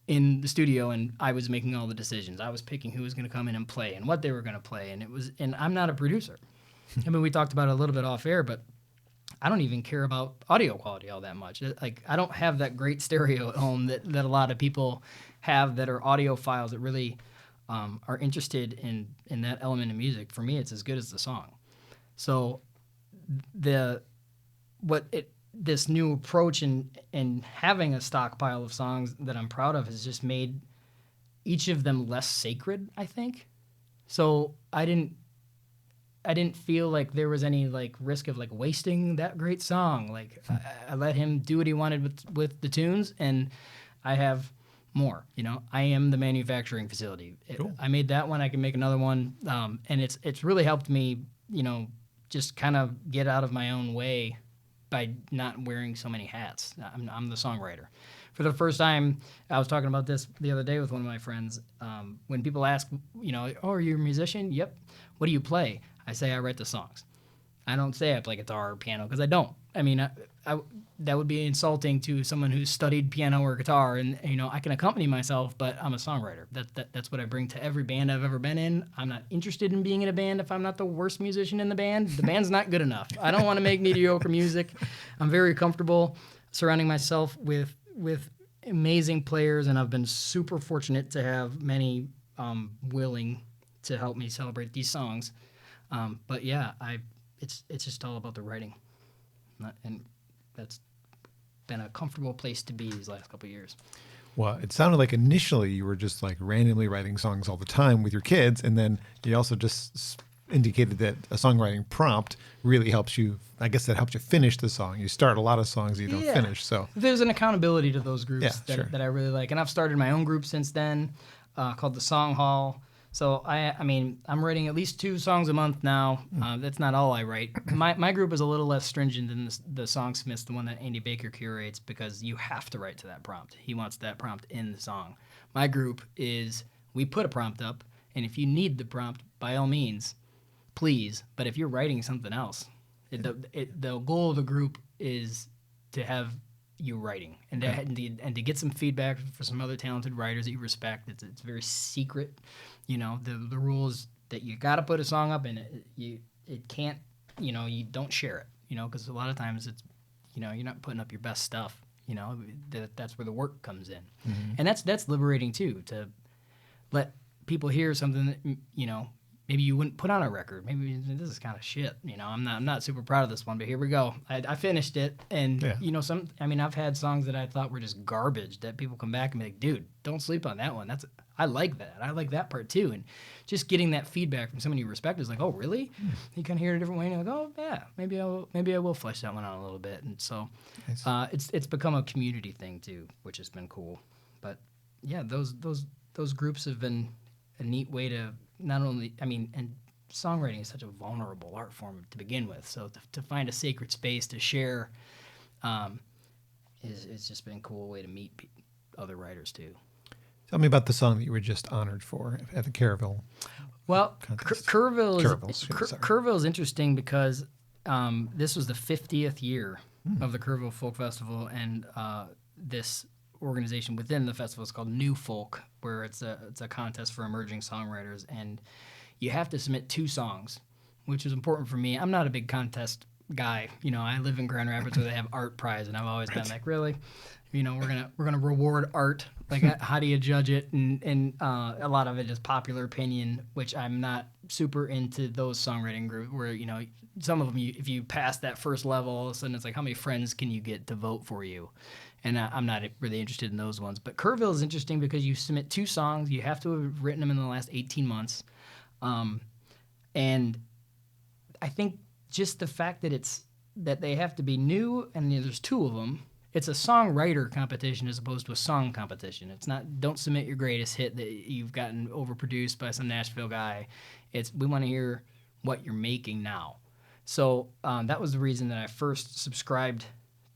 S3: in the studio, and I was making all the decisions. I was picking who was going to come in and play and what they were going to play, and I'm not a producer. I mean, we talked about it a little bit off air, but I don't even care about audio quality all that much. Like, I don't have that great stereo at home that a lot of people have that are audiophiles that really are interested in that element of music. For me, it's as good as the song. So this new approach and having a stockpile of songs that I'm proud of has just made each of them less sacred, I think. So I didn't feel like there was any like risk of like wasting that great song. Like I let him do what he wanted with the tunes, and I have more. I am the manufacturing facility.
S1: Cool.
S3: I made that one. I can make another one, and it's really helped me. Just kind of get out of my own way by not wearing so many hats. I'm the songwriter. For the first time, I was talking about this the other day with one of my friends. When people ask, oh, are you a musician? Yep. What do you play? I say I write the songs. I don't say I play guitar or piano because I don't. I mean, that would be insulting to someone who's studied piano or guitar, and I can accompany myself, but I'm a songwriter. That's what I bring to every band I've ever been in. I'm not interested in being in a band if I'm not the worst musician in the band. The band's not good enough. I don't want to make mediocre music. I'm very comfortable surrounding myself with amazing players, and I've been super fortunate to have many willing to help me celebrate these songs. But yeah, it's just all about the writing. And that's been a comfortable place to be these last couple of years.
S1: Well, it sounded like initially you were just like randomly writing songs all the time with your kids, and then you also just indicated that a songwriting prompt really helps you. I guess that helps you finish the song. You start a lot of songs that you don't finish. So
S3: there's an accountability to those groups that I really like, and I've started my own group since then called the Song Hall. So I mean, I'm writing at least 2 songs a month now. That's not all I write. My group is a little less stringent than the Songsmiths, the one that Andy Baker curates, because you have to write to that prompt. He wants that prompt in the song. My group is, we put a prompt up, and if you need the prompt, by all means, please. But if you're writing something else, the goal of the group is to have you writing and to get some feedback for some other talented writers that you respect. It's very secret. The rules that you got to put a song up, and it can't, you don't share it, because a lot of times it's, you're not putting up your best stuff, that's where the work comes in. Mm-hmm. And that's liberating too, to let people hear something that, maybe you wouldn't put on a record. Maybe this is kind of shit. I'm not super proud of this one, but here we go. I finished it, and I've had songs that I thought were just garbage that people come back and be like, dude, don't sleep on that one. I like that. I like that part too. And just getting that feedback from someone you respect is like, oh, really? You kind of hear it a different way, and you're like, oh yeah, maybe I will flesh that one out a little bit. And so, nice. It's become a community thing too, which has been cool. But yeah, those groups have been a neat way to not only, and songwriting is such a vulnerable art form to begin with. So to find a sacred space to share is just been a cool way to meet other writers too.
S1: Tell me about the song that you were just honored for at the Kerrville.
S3: Well, Kerrville is interesting because this was the 50th year of the Kerrville Folk Festival, and this organization within the festival is called New Folk, where it's a contest for emerging songwriters, and you have to submit 2 songs, which is important for me. I'm not a big contest guy. I live in Grand Rapids where they have art prize, and I've always been like, really? We're gonna reward art. Like, how do you judge it? And a lot of it is popular opinion, which I'm not super into those songwriting groups where, some of them, if you pass that first level, all of a sudden it's like, how many friends can you get to vote for you? and I'm not really interested in those ones. But Kerrville is interesting because you submit 2 songs. You have to have written them in the last 18 months. And I think just the fact that they have to be new, and there's 2 of them. It's a songwriter competition as opposed to a song competition. It's not, don't submit your greatest hit that you've gotten overproduced by some Nashville guy. It's, we want to hear what you're making now. So that was the reason that I first subscribed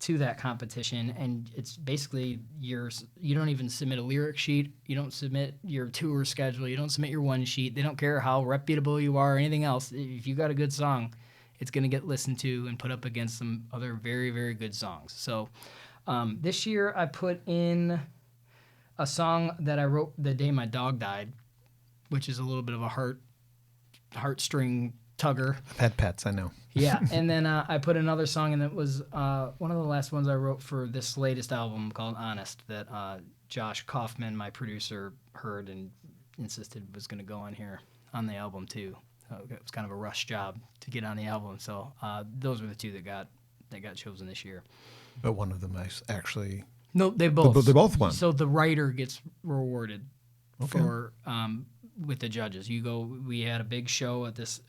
S3: to that competition. And it's basically you don't even submit a lyric sheet. You don't submit your tour schedule. You don't submit your one sheet. They don't care how reputable you are or anything else. If you got a good song, it's going to get listened to and put up against some other very, very good songs. So this year I put in a song that I wrote the day my dog died, which is a little bit of a heartstring tugger.
S1: I've had pets, I know.
S3: Yeah, and then I put another song, and it was one of the last ones I wrote for this latest album called Honest that Josh Kaufman, my producer, heard and insisted was going to go on here on the album too. So it was kind of a rush job to get on the album. So those were the 2 that got chosen this year.
S1: But one of them is actually...
S3: No, they both.
S1: They both won.
S3: So the writer gets rewarded for with the judges. We had a big show at this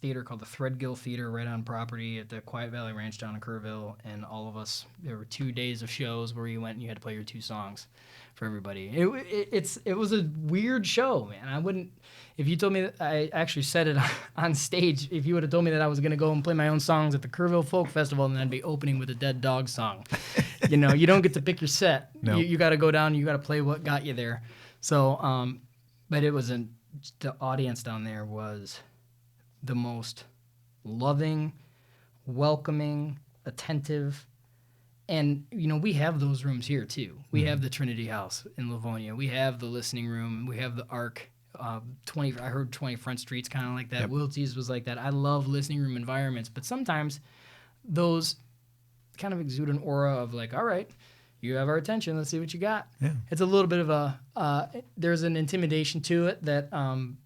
S3: theater called the Threadgill Theater right on property at the Quiet Valley Ranch down in Kerrville, and all of us, there were 2 days of shows where you went and you had to play your 2 songs for everybody. It was a weird show, man. I wouldn't, if you told me that, I actually said it on stage, if you would have told me that I was going to go and play my own songs at the Kerrville Folk Festival and then I'd be opening with a Dead Dog song. You know, you don't get to pick your set.
S1: No.
S3: You got to go down, you got to play what got you there. So, but it wasn't, the audience down there was the most loving, welcoming, attentive. And, you know, we have those rooms here, too. We have the Trinity House in Livonia. We have the Listening Room. We have the Arc. I heard 20 Front Street's kind of like that. Yep. Wiltie's was like that. I love listening room environments. But sometimes those kind of exude an aura of like, all right, you have our attention. Let's see what you got. Yeah. It's a little bit of a, there's an intimidation to it that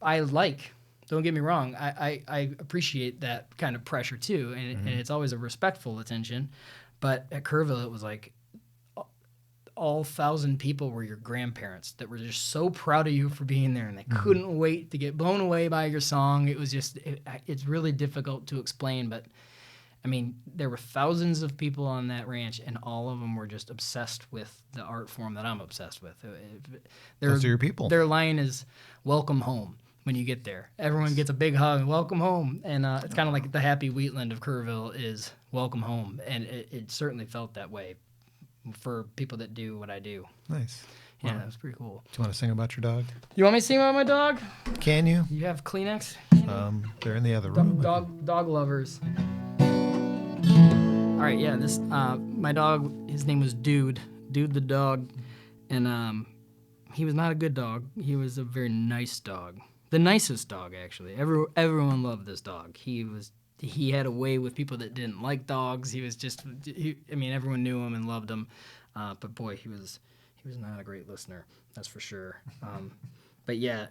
S3: I like. Don't get me wrong. I appreciate that kind of pressure, too. And it's always a respectful attention. But at Kerrville, it was like all 1,000 people were your grandparents that were just so proud of you for being there, and they couldn't wait to get blown away by your song. It was just, it's really difficult to explain, but I mean, there were thousands of people on that ranch, and all of them were just obsessed with the art form that I'm obsessed with.
S1: Those are your people.
S3: Their line is, welcome home. When you get there, everyone gets a big hug, welcome home. And it's kind of like the Happy Wheatland of Kerrville is welcome home. And it certainly felt that way for people that do what I do.
S1: Nice.
S3: Yeah, that was pretty cool.
S1: Do you want to sing about your dog?
S3: You want me to sing about my dog?
S1: Can you?
S3: You have Kleenex?
S1: They're in the other room.
S3: Dog lovers. All right, yeah, this my dog, his name was Dude the dog. And he was not a good dog. He was a very nice dog. The nicest dog, actually. Everyone loved this dog. He had a way with people that didn't like dogs. He was just, everyone knew him and loved him. But boy, he was not a great listener, that's for sure. But yeah,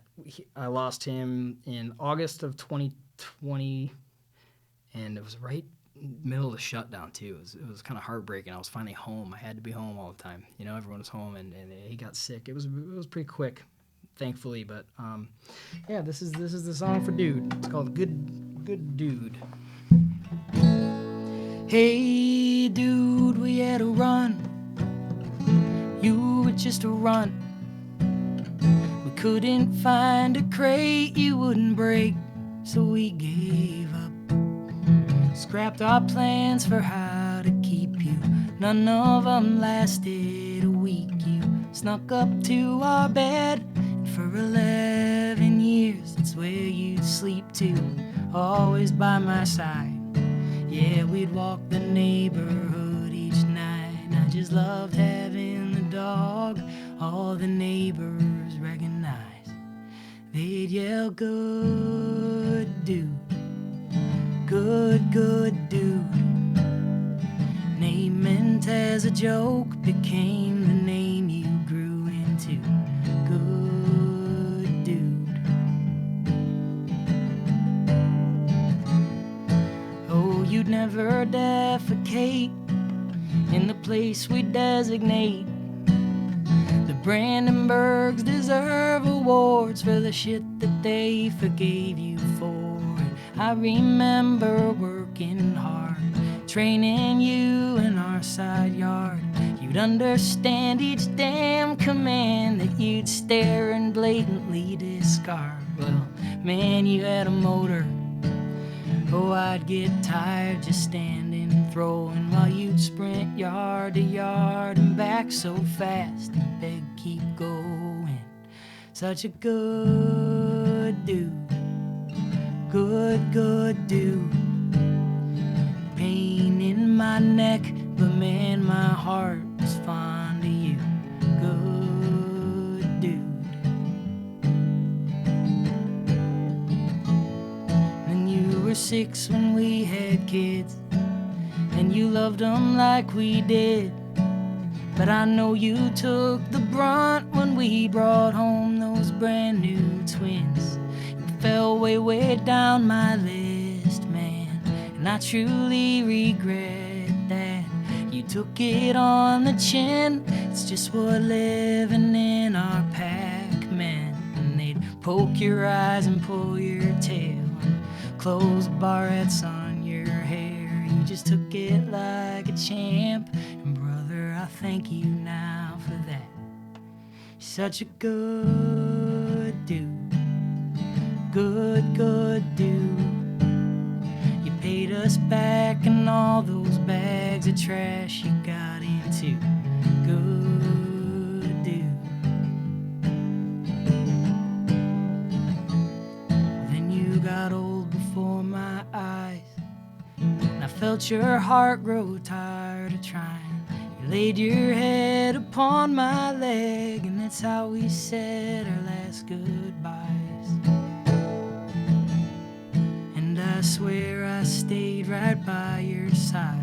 S3: I lost him in August of 2020, and it was right middle of the shutdown too. It was kind of heartbreaking. I was finally home. I had to be home all the time. You know, everyone was home, and he got sick. It was pretty quick, thankfully. But yeah, this is the song for Dude. It's called Good Dude. Hey dude, we had a run. You were just a runt. We couldn't find a crate you wouldn't break, so we gave up. Scrapped our plans for how to keep you. None of them lasted a week. You snuck up to our bed, and for 11 years that's where you'd sleep too, always by my side. Yeah, we'd walk the neighborhood each night, and I just loved having the dog. All the neighbors recognized. They'd yell, good dude, good dude. Name meant as a joke became the name you grew into. Good dude. Oh, you'd never defecate in
S2: a place we designate. The Brandenburgs deserve awards for the shit that they forgave you for. I remember working hard, training you in our side yard. You'd understand each damn command that you'd stare and blatantly discard. Well, man, you had a motor. Oh, I'd get tired just standing and throwing while you'd sprint yard to yard and back so fast and beg, keep going. Such a good dude, good dude. Pain in my neck, but man, my heart was fond of you. Good dude. And you were 6 when we had kids, and you loved them like we did. But I know you took the brunt when we brought home those brand new twins. You fell way down my list, man, and I truly regret that. You took it on the chin. It's just what living in our Pac-Man. And they'd poke your eyes and pull your tail and close barrettes on your hair. You just took it like a champ, and brother, I thank you now for that. You're such a good dude, good dude. You paid us back and all those bags of trash you got into. Good dude. Then you got old before my eyes, and I felt your heart grow tired of trying. You laid your head upon my leg, and that's how we said our last goodbyes. And I swear I stayed right by your side.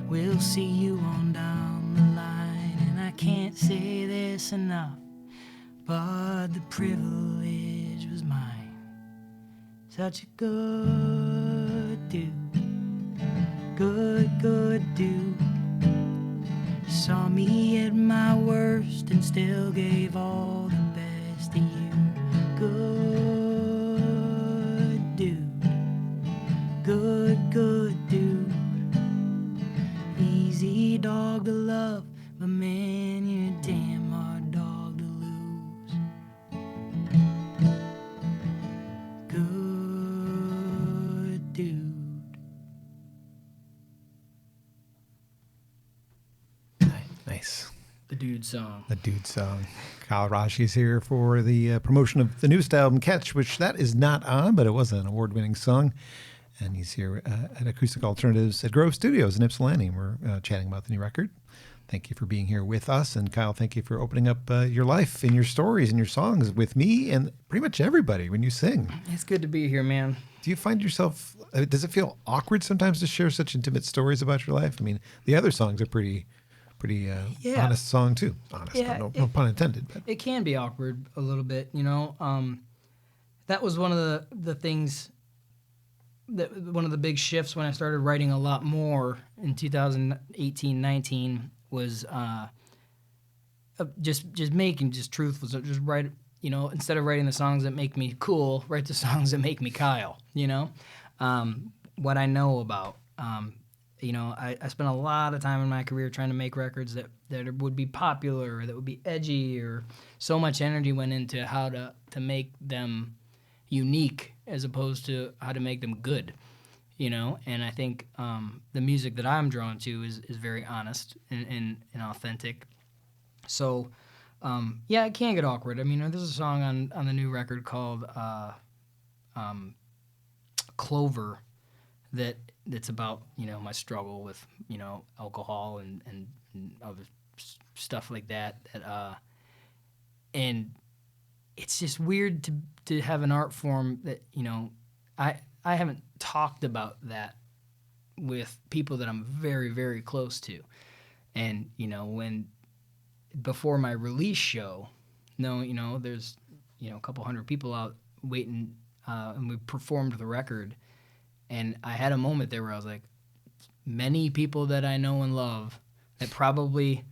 S2: We'll see you on down the line, and I can't say this enough, but the privilege was mine. Such a good dude, good dude. Saw me at my worst and still gave all the best to you. Good dude, good dude. Easy dog to love, but man, you're a damn hard dog to lose. Good dude.
S1: Nice.
S3: The Dude song.
S1: The Dude song. Kyle Rasche is here for the promotion of the newest album, Catch, which that is not on, but it was an award-winning song. And he's here at Acoustic Alternatives at Grove Studios in Ypsilanti. We're chatting about the new record. Thank you for being here with us. And Kyle, thank you for opening up your life and your stories and your songs with me and pretty much everybody when you sing.
S3: It's good to be here, man.
S1: Do you find yourself, does it feel awkward sometimes to share such intimate stories about your life? I mean, the other songs are pretty honest song too. Honest,
S3: Yeah,
S1: no pun intended. But.
S3: It can be awkward a little bit, you know. That was one of the things, one of the big shifts when I started writing a lot more in 2018-19 was just making just truth was just write, you know, instead of writing the songs that make me cool, write the songs that make me Kyle, you know. What I know about. You know, I spent a lot of time in my career trying to make records that would be popular, or that would be edgy, or so much energy went into how to make them unique as opposed to how to make them good, you know. And I think the music that I'm drawn to is very honest and authentic. So, yeah, it can get awkward. I mean, there's a song on the new record called Clover that's about, you know, my struggle with, you know, alcohol and other stuff like that. And it's just weird to have an art form that, you know, I haven't talked about that with people that I'm very, very close to. And, you know, before my release show, you know, there's, you know, a couple hundred people out waiting, and we performed the record. And I had a moment there where I was like, many people that I know and love that probably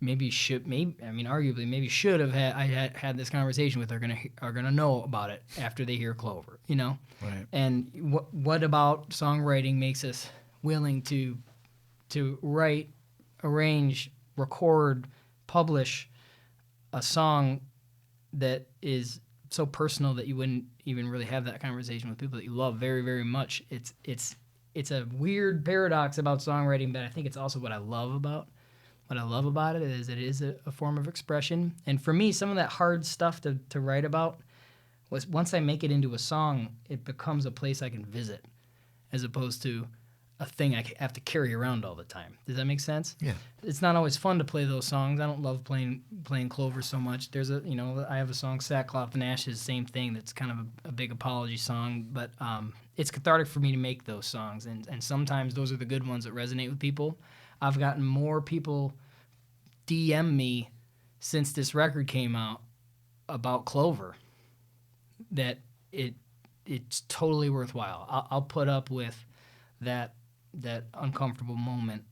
S3: arguably maybe should have had this conversation with are gonna know about it after they hear Clover, you know.
S1: Right.
S3: And what about songwriting makes us willing to write, arrange, record, publish a song that is so personal that you wouldn't even really have that conversation with people that you love very, very much. It's a weird paradox about songwriting, but I think it's also what I love about it is it is a form of expression. And for me, some of that hard stuff to write about was once I make it into a song, it becomes a place I can visit as opposed to a thing I have to carry around all the time. Does that make sense?
S1: Yeah.
S3: It's not always fun to play those songs. I don't love playing Clover so much. There's I have a song, Sackcloth and Ashes, same thing. That's kind of a big apology song, but it's cathartic for me to make those songs. And sometimes those are the good ones that resonate with people. I've gotten more people DM me since this record came out about Clover that it's totally worthwhile. I'll put up with that uncomfortable moment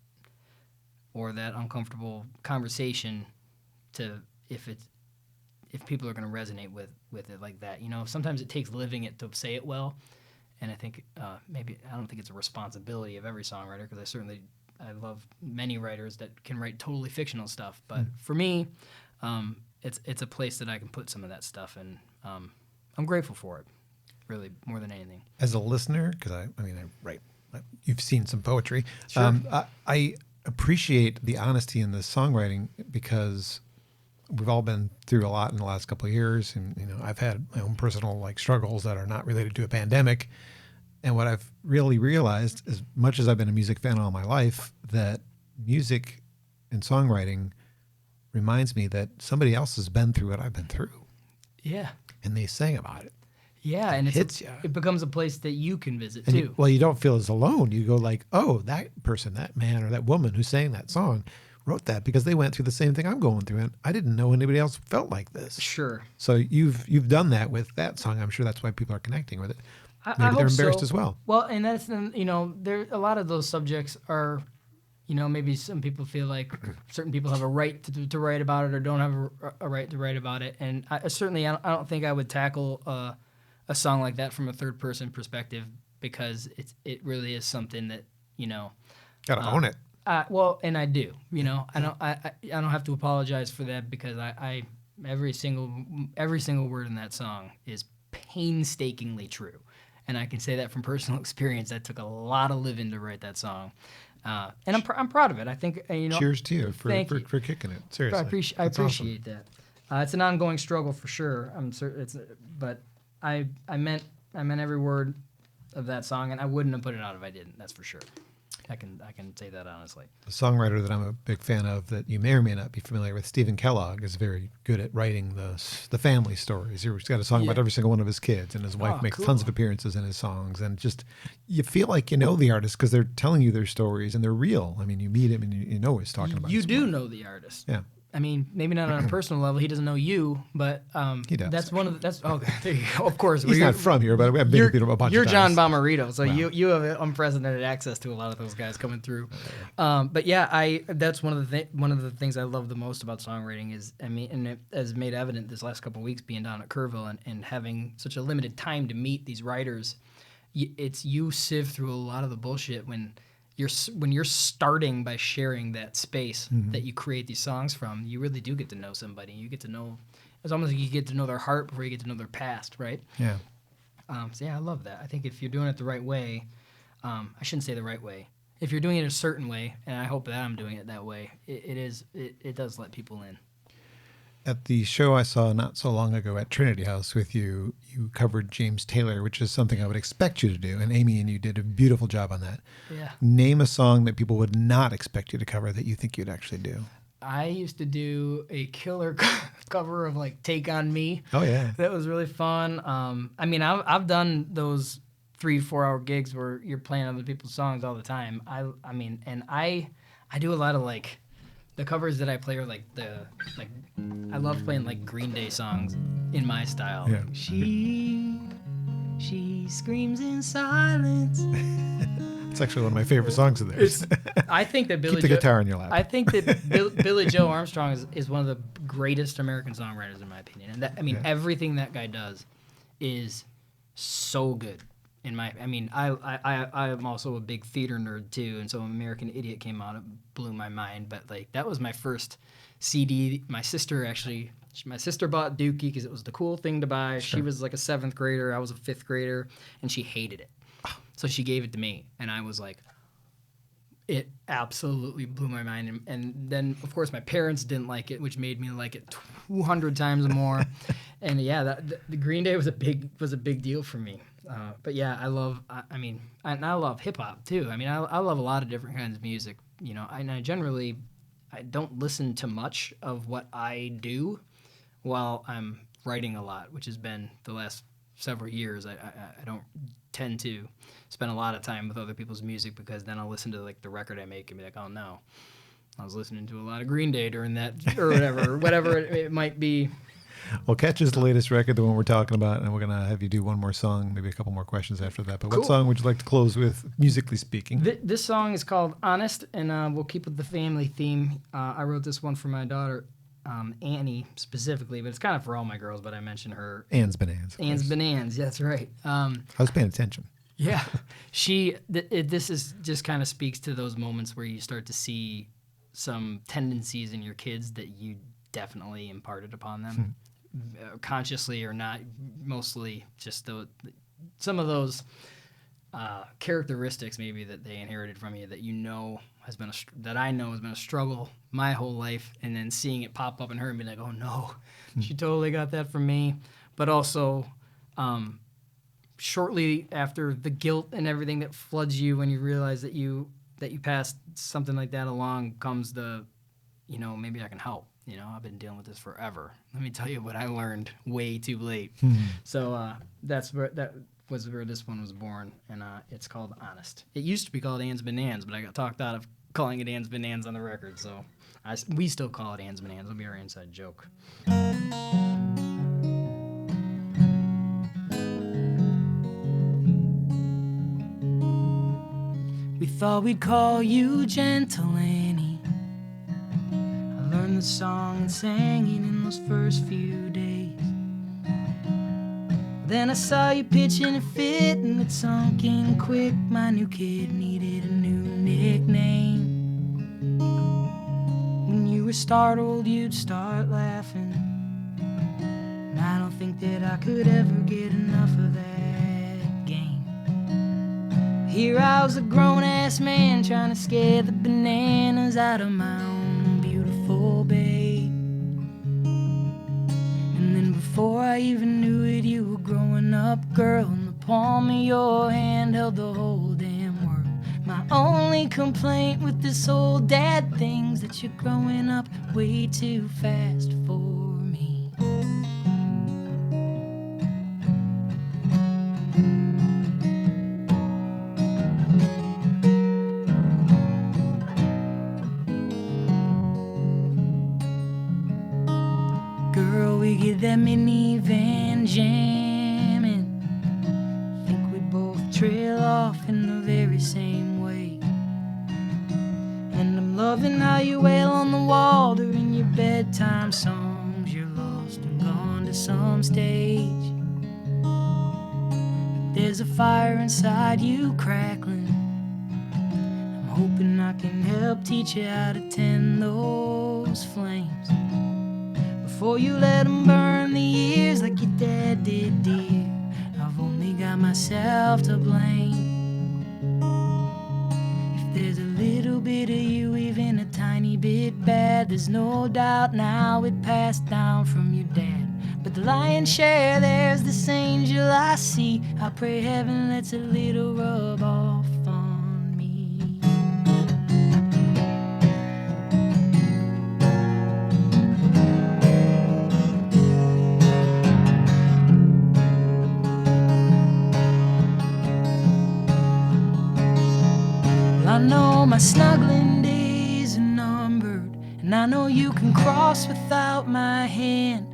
S3: or that uncomfortable conversation if people are going to resonate with it like that. You know, sometimes it takes living it to say it well, and I think I don't think it's a responsibility of every songwriter, because I love many writers that can write totally fictional stuff, but for me, it's a place that I can put some of that stuff, and I'm grateful for it, really, more than anything.
S1: As a listener, because I write. You've seen some poetry.
S3: Sure.
S1: I appreciate the honesty in the songwriting, because we've all been through a lot in the last couple of years, and I've had my own personal struggles that are not related to a pandemic. And what I've really realized, as much as I've been a music fan all my life, that music and songwriting reminds me that somebody else has been through what I've been through.
S3: Yeah.
S1: And they sang about it.
S3: Yeah, and it becomes a place that you can visit too.
S1: You don't feel as alone. You go like, oh, that person, that man or that woman who sang that song wrote that because they went through the same thing I'm going through, and I didn't know anybody else felt like this.
S3: Sure.
S1: So you've done that with that song. I'm sure that's why people are connecting with it. Maybe
S3: I hope
S1: they're embarrassed
S3: so.
S1: as well.
S3: Well, and that's there a lot of those subjects are, maybe some people feel like certain people have a right to write about it or don't have a right to write about it, and I don't think I would tackle a song like that from a third person perspective, because it really is something that
S1: Gotta own it.
S3: Well, and I do. I don't have to apologize for that, because I every single word in that song is painstakingly true, and I can say that from personal experience. That took a lot of living to write that song, and I'm proud of it. I think
S1: Cheers to you for kicking it. Seriously,
S3: I appreciate that. It's an ongoing struggle for sure. I'm certain but I meant every word of that song, and I wouldn't have put it out if I didn't. That's for sure. I can say that honestly.
S1: A songwriter that I'm a big fan of that you may or may not be familiar with, Stephen Kellogg, is very good at writing the family stories. He's got a song about every single one of his kids, and his wife makes tons of appearances in his songs. And just, you feel like you know the artist because they're telling you their stories and they're real. I mean, you meet him and you know what he's talking about.
S3: You do know the artist.
S1: Yeah.
S3: I mean, maybe not on a personal level. He doesn't know you, but
S1: he does.
S3: That's one of the. That's okay. There you go. Of course,
S1: he's not from here, but I've been with him a bunch of times.
S3: You're John Bommarito, so you have unprecedented access to a lot of those guys coming through. But yeah, that's one of the things I love the most about songwriting is, and it has made evident this last couple of weeks being down at Kerrville and having such a limited time to meet these writers. You sieve through a lot of the bullshit when you're starting by sharing that space that you create these songs from. You really do get to know somebody. You get to know, it's almost like you get to know their heart before you get to know their past, right?
S1: Yeah.
S3: So yeah, I love that. I think if you're doing it the right way, I shouldn't say the right way. If you're doing it a certain way, and I hope that I'm doing it that way, it does let people in.
S1: At the show I saw not so long ago at Trinity House with you, you covered James Taylor, which is something I would expect you to do. And Amy and you did a beautiful job on that.
S3: Yeah.
S1: Name a song that people would not expect you to cover that you think you'd actually do.
S3: I used to do a killer cover of Take On Me.
S1: Oh, yeah.
S3: That was really fun. I've done those 3-4 hour gigs where you're playing other people's songs all the time. I do a lot of the covers that I play are I love playing Green Day songs in my style.
S1: Yeah.
S2: She screams in silence.
S1: It's actually one of my favorite songs of theirs.
S3: I think that
S1: Keep the guitar in your lap.
S3: I think that Billy Joe Armstrong is one of the greatest American songwriters in my opinion. And that, I mean, everything that guy does is so good. I am also a big theater nerd too, and so American Idiot came out, it blew my mind. But like that was my first CD. My sister bought Dookie because it was the cool thing to buy. Sure. She was like a 7th grader, I was a 5th grader, and she hated it. So she gave it to me, and I was like, it absolutely blew my mind. And then, of course, my parents didn't like it, which made me like it 200 times more. And yeah, the Green Day was a big deal for me. But yeah, I love hip hop too. I mean, I love a lot of different kinds of music. You know, I don't listen to much of what I do while I'm writing a lot, which has been the last several years. I don't tend to spend a lot of time with other people's music because then I'll listen to like the record I make and be like, oh no, I was listening to a lot of Green Day during that or whatever it might be.
S1: Well, Catch is the latest record, the one we're talking about, and we're going to have you do one more song, maybe a couple more questions after that. But cool. What song would you like to close with, musically speaking?
S3: This song is called Honest, and we'll keep with the family theme. I wrote this one for my daughter, Annie, specifically, but it's kind of for all my girls, but I mentioned her.
S1: Anne's Bonanza.
S3: Anne's Bonanza, that's right.
S1: I was paying attention.
S3: Yeah. This is just kind of speaks to those moments where you start to see some tendencies in your kids that you definitely imparted upon them. Consciously or not, mostly just some of those characteristics maybe that they inherited from you that that I know has been a struggle my whole life, and then seeing it pop up in her and be like, oh no, she totally got that from me. But also, shortly after the guilt and everything that floods you when you realize that you passed something like that along, comes maybe I can help. You know, I've been dealing with this forever. Let me tell you what I learned way too late. So that was where this one was born, and it's called Honest. It used to be called Anne's Bonanza, but I got talked out of calling it Anne's Bonanza on the record, so we still call it Anne's Bonanza. It'll be our inside joke. We thought we'd call you Gentle Annie. Learned the song and sang it in those first few days. Then I saw you pitching a fit and it sunk in quick. My new kid needed a new nickname. When you were startled, you'd start laughing. And I don't think that I could ever get enough of that game. Here I was a grown-ass man trying to scare the bananas out of my own beautiful babe. And then before I even knew it, you were growing up, girl, and the palm of your hand held the whole damn world. My only complaint with this whole dad thing's that you're growing up way too fast for me. Girl, we get that minivan jamming. Think we both trail off in the very same way. And I'm loving how you wail on the wall during your bedtime songs. You're lost and gone to some stage. But there's a fire inside you crackling. I'm hoping I can help teach you how to tend those flames before you let them burn the years like your dad did, dear. I've only got myself to blame. If there's a little bit of you, even a tiny bit bad, there's no doubt now it passed down from your dad. But the lion's share, there's this angel I see. I pray heaven lets a little rub off on me. I know my snuggling days are numbered, and I know you can cross without my hand,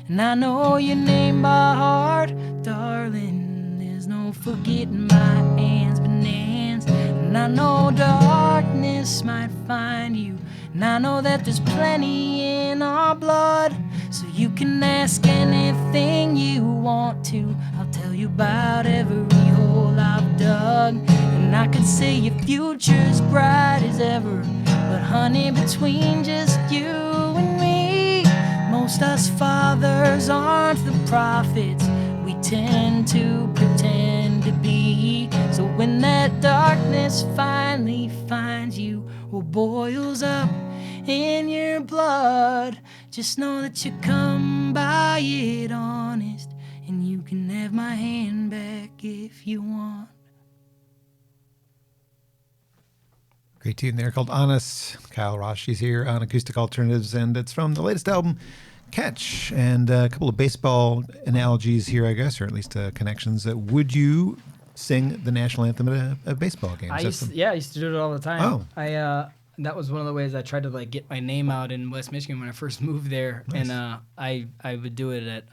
S3: and I know your name by heart, darling. There's no forgetting my Anne's Bonanza, and
S2: And I know darkness might find you, and I know that there's plenty in our blood. So you can ask anything you want to. I'll tell you about every hole I've dug. And I could say your future's bright as ever, but honey, between just you and me, most us fathers aren't the prophets we tend to pretend to be. So when that darkness finally finds you, or boils up in your blood, just know that you come by it honest, and you can have my hand back if you want.
S1: Great tune there called Honest. Kyle Rasche is here on Acoustic Alternatives, and it's from the latest album, Catch. And a couple of baseball analogies here, I guess, or at least connections. Would you sing the national anthem at a baseball game?
S3: I used to do it all the time.
S1: Oh.
S3: That was one of the ways I tried to like get my name out in West Michigan when I first moved there.
S1: Nice.
S3: And I would do it at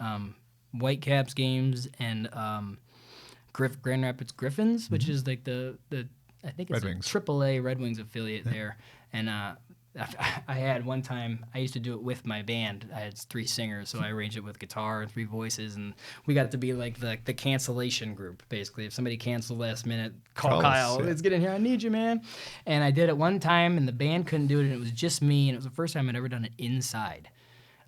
S3: Whitecaps games and Grand Rapids Griffins, which is like the I think it's
S1: Red Wings.
S3: a AAA Red Wings affiliate there. And I had one time, I used to do it with my band. I had 3 singers, so I arranged it with guitar and 3 voices, and we got to be like the cancellation group, basically. If somebody canceled last minute, call Kyle. Let's get in here. I need you, man. And I did it one time, and the band couldn't do it, and it was just me, and it was the first time I'd ever done it inside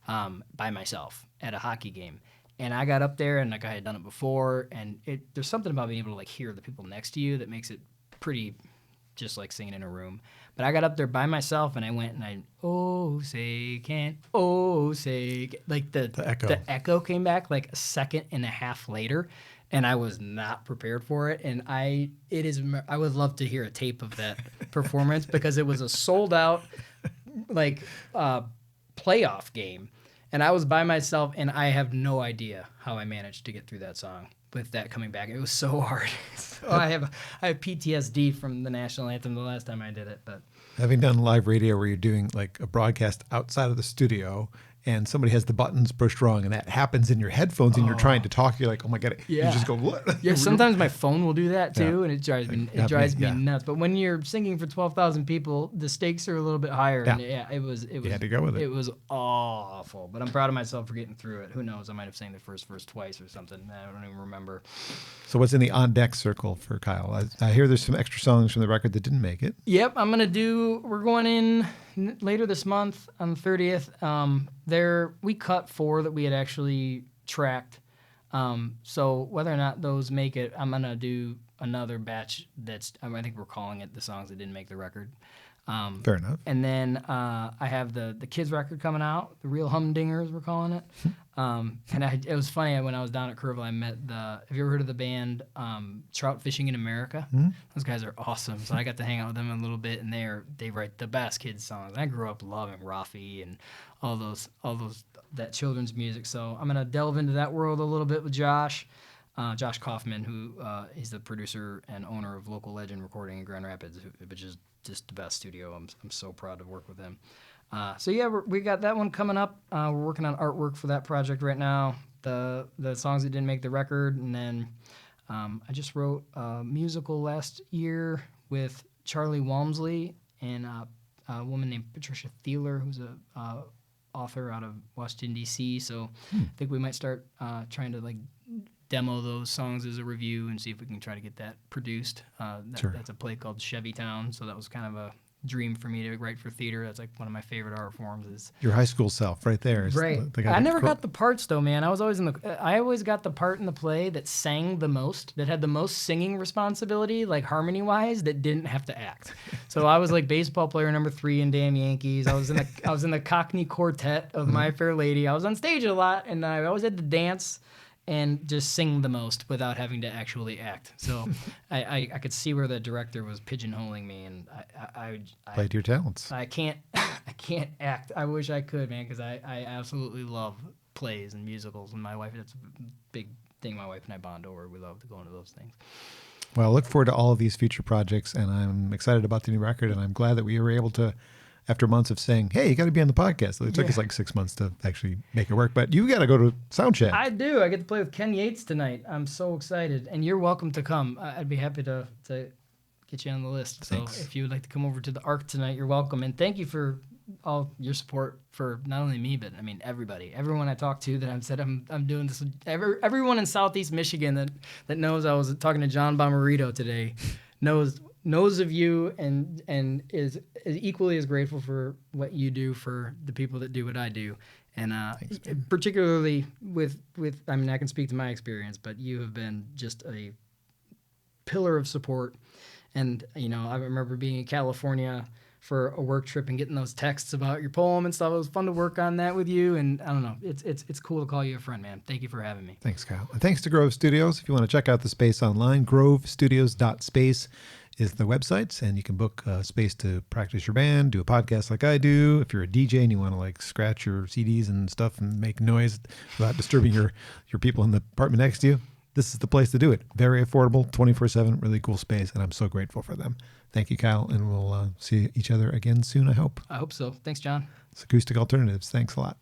S3: by myself at a hockey game. And I got up there, and like I had done it before, and there's something about being able to like hear the people next to you that makes it pretty just like singing in a room. But I got up there by myself, and I went and I, like the echo came back like a second and a half later, and I was not prepared for it. And I would love to hear a tape of that performance because it was a sold out like playoff game, and I was by myself, and I have no idea how I managed to get through that song with that coming back. It was so hard. I have PTSD from the national anthem the last time I did it. But
S1: having done live radio where you're doing like a broadcast outside of the studio and somebody has the buttons pushed wrong and that happens in your headphones and you're trying to talk, you're like, oh my God, you just go, what?
S3: Yeah, sometimes my phone will do that too, and it drives me nuts. But when you're singing for 12,000 people, the stakes are a little bit higher.
S1: Yeah.
S3: And it was
S1: You had to go with it.
S3: It was awful, but I'm proud of myself for getting through it. Who knows? I might have sang the first verse twice or something. I don't even remember.
S1: So what's in the on deck circle for Kyle? I hear there's some extra songs from the record that didn't make it.
S3: Yep, we're going in later this month on the 30th. We cut 4 that we had actually tracked. So whether or not those make it, I'm going to do another batch I think we're calling it the songs that didn't make the record.
S1: Fair enough.
S3: And then I have the kids record coming out, the Real Humdingers we're calling it. It was funny, when I was down at Kerrville, I met have you ever heard of the band Trout Fishing in America? Mm-hmm. Those guys are awesome. So I got to hang out with them a little bit, and they write the best kids songs. I grew up loving Rafi and all that children's music. So I'm gonna delve into that world a little bit with Josh Kaufman, who is the producer and owner of Local Legend Recording in Grand Rapids, which is just the best studio. I'm so proud to work with him. We got that one coming up. We're working on artwork for that project right now. The songs that didn't make the record, and then I just wrote a musical last year with Charlie Walmsley and a woman named Patricia Thieler, who's a author out of Washington D.C. So I think we might start trying to like demo those songs as a review and see if we can try to get that produced. That's a play called Chevy Town, so that was kind of a dream for me to write for theater. That's like one of my favorite art forms. Is
S1: your high school self right there.
S3: Right. I never got the parts though, man. I always got the part in the play that sang the most, that had the most singing responsibility, like harmony wise, that didn't have to act. So I was like baseball player number 3 in Damn Yankees. I was in the Cockney Quartet of My Fair Lady. I was on stage a lot, and I always had to dance and just sing the most without having to actually act. So I could see where the director was pigeonholing me, and I
S1: played your talents.
S3: I can't act. I wish I could, man, because I absolutely love plays and musicals, and that's a big thing my wife and I bond over. We love to go into those things.
S1: Well, I look forward to all of these future projects, and I'm excited about the new record, and I'm glad that we were able to, after months of saying, hey, you got to be on the podcast. So it took us like 6 months to actually make it work. But you got to go to Soundcheck.
S3: I do. I get to play with Ken Yates tonight. I'm so excited. And you're welcome to come. I'd be happy to get you on the list.
S1: Thanks.
S3: So if you would like to come over to the Arc tonight, you're welcome. And thank you for all your support for not only me, but I mean everybody, everyone I talked to that I've said I'm doing this. Everyone in Southeast Michigan that knows I was talking to John Bommarito today knows of you and is equally as grateful for what you do for the people that do what I do. And particularly with I mean, I can speak to my experience, but you have been just a pillar of support. And I remember being in California for a work trip and getting those texts about your poem and stuff. It was fun to work on that with you, and I don't know, it's cool to call you a friend, man. Thank you for having me.
S1: Thanks, Kyle. And thanks to Grove Studios. If you want to check out the space online, grovestudios.space is the website, and you can book space to practice your band, do a podcast like I do. If you're a DJ and you want to like scratch your CDs and stuff and make noise without disturbing your people in the apartment next to you, this is the place to do it. Very affordable, 24/7, really cool space, and I'm so grateful for them. Thank you, Kyle, and we'll see each other again soon, I hope.
S3: I hope so. Thanks, John.
S1: It's Acoustic Alternatives. Thanks a lot.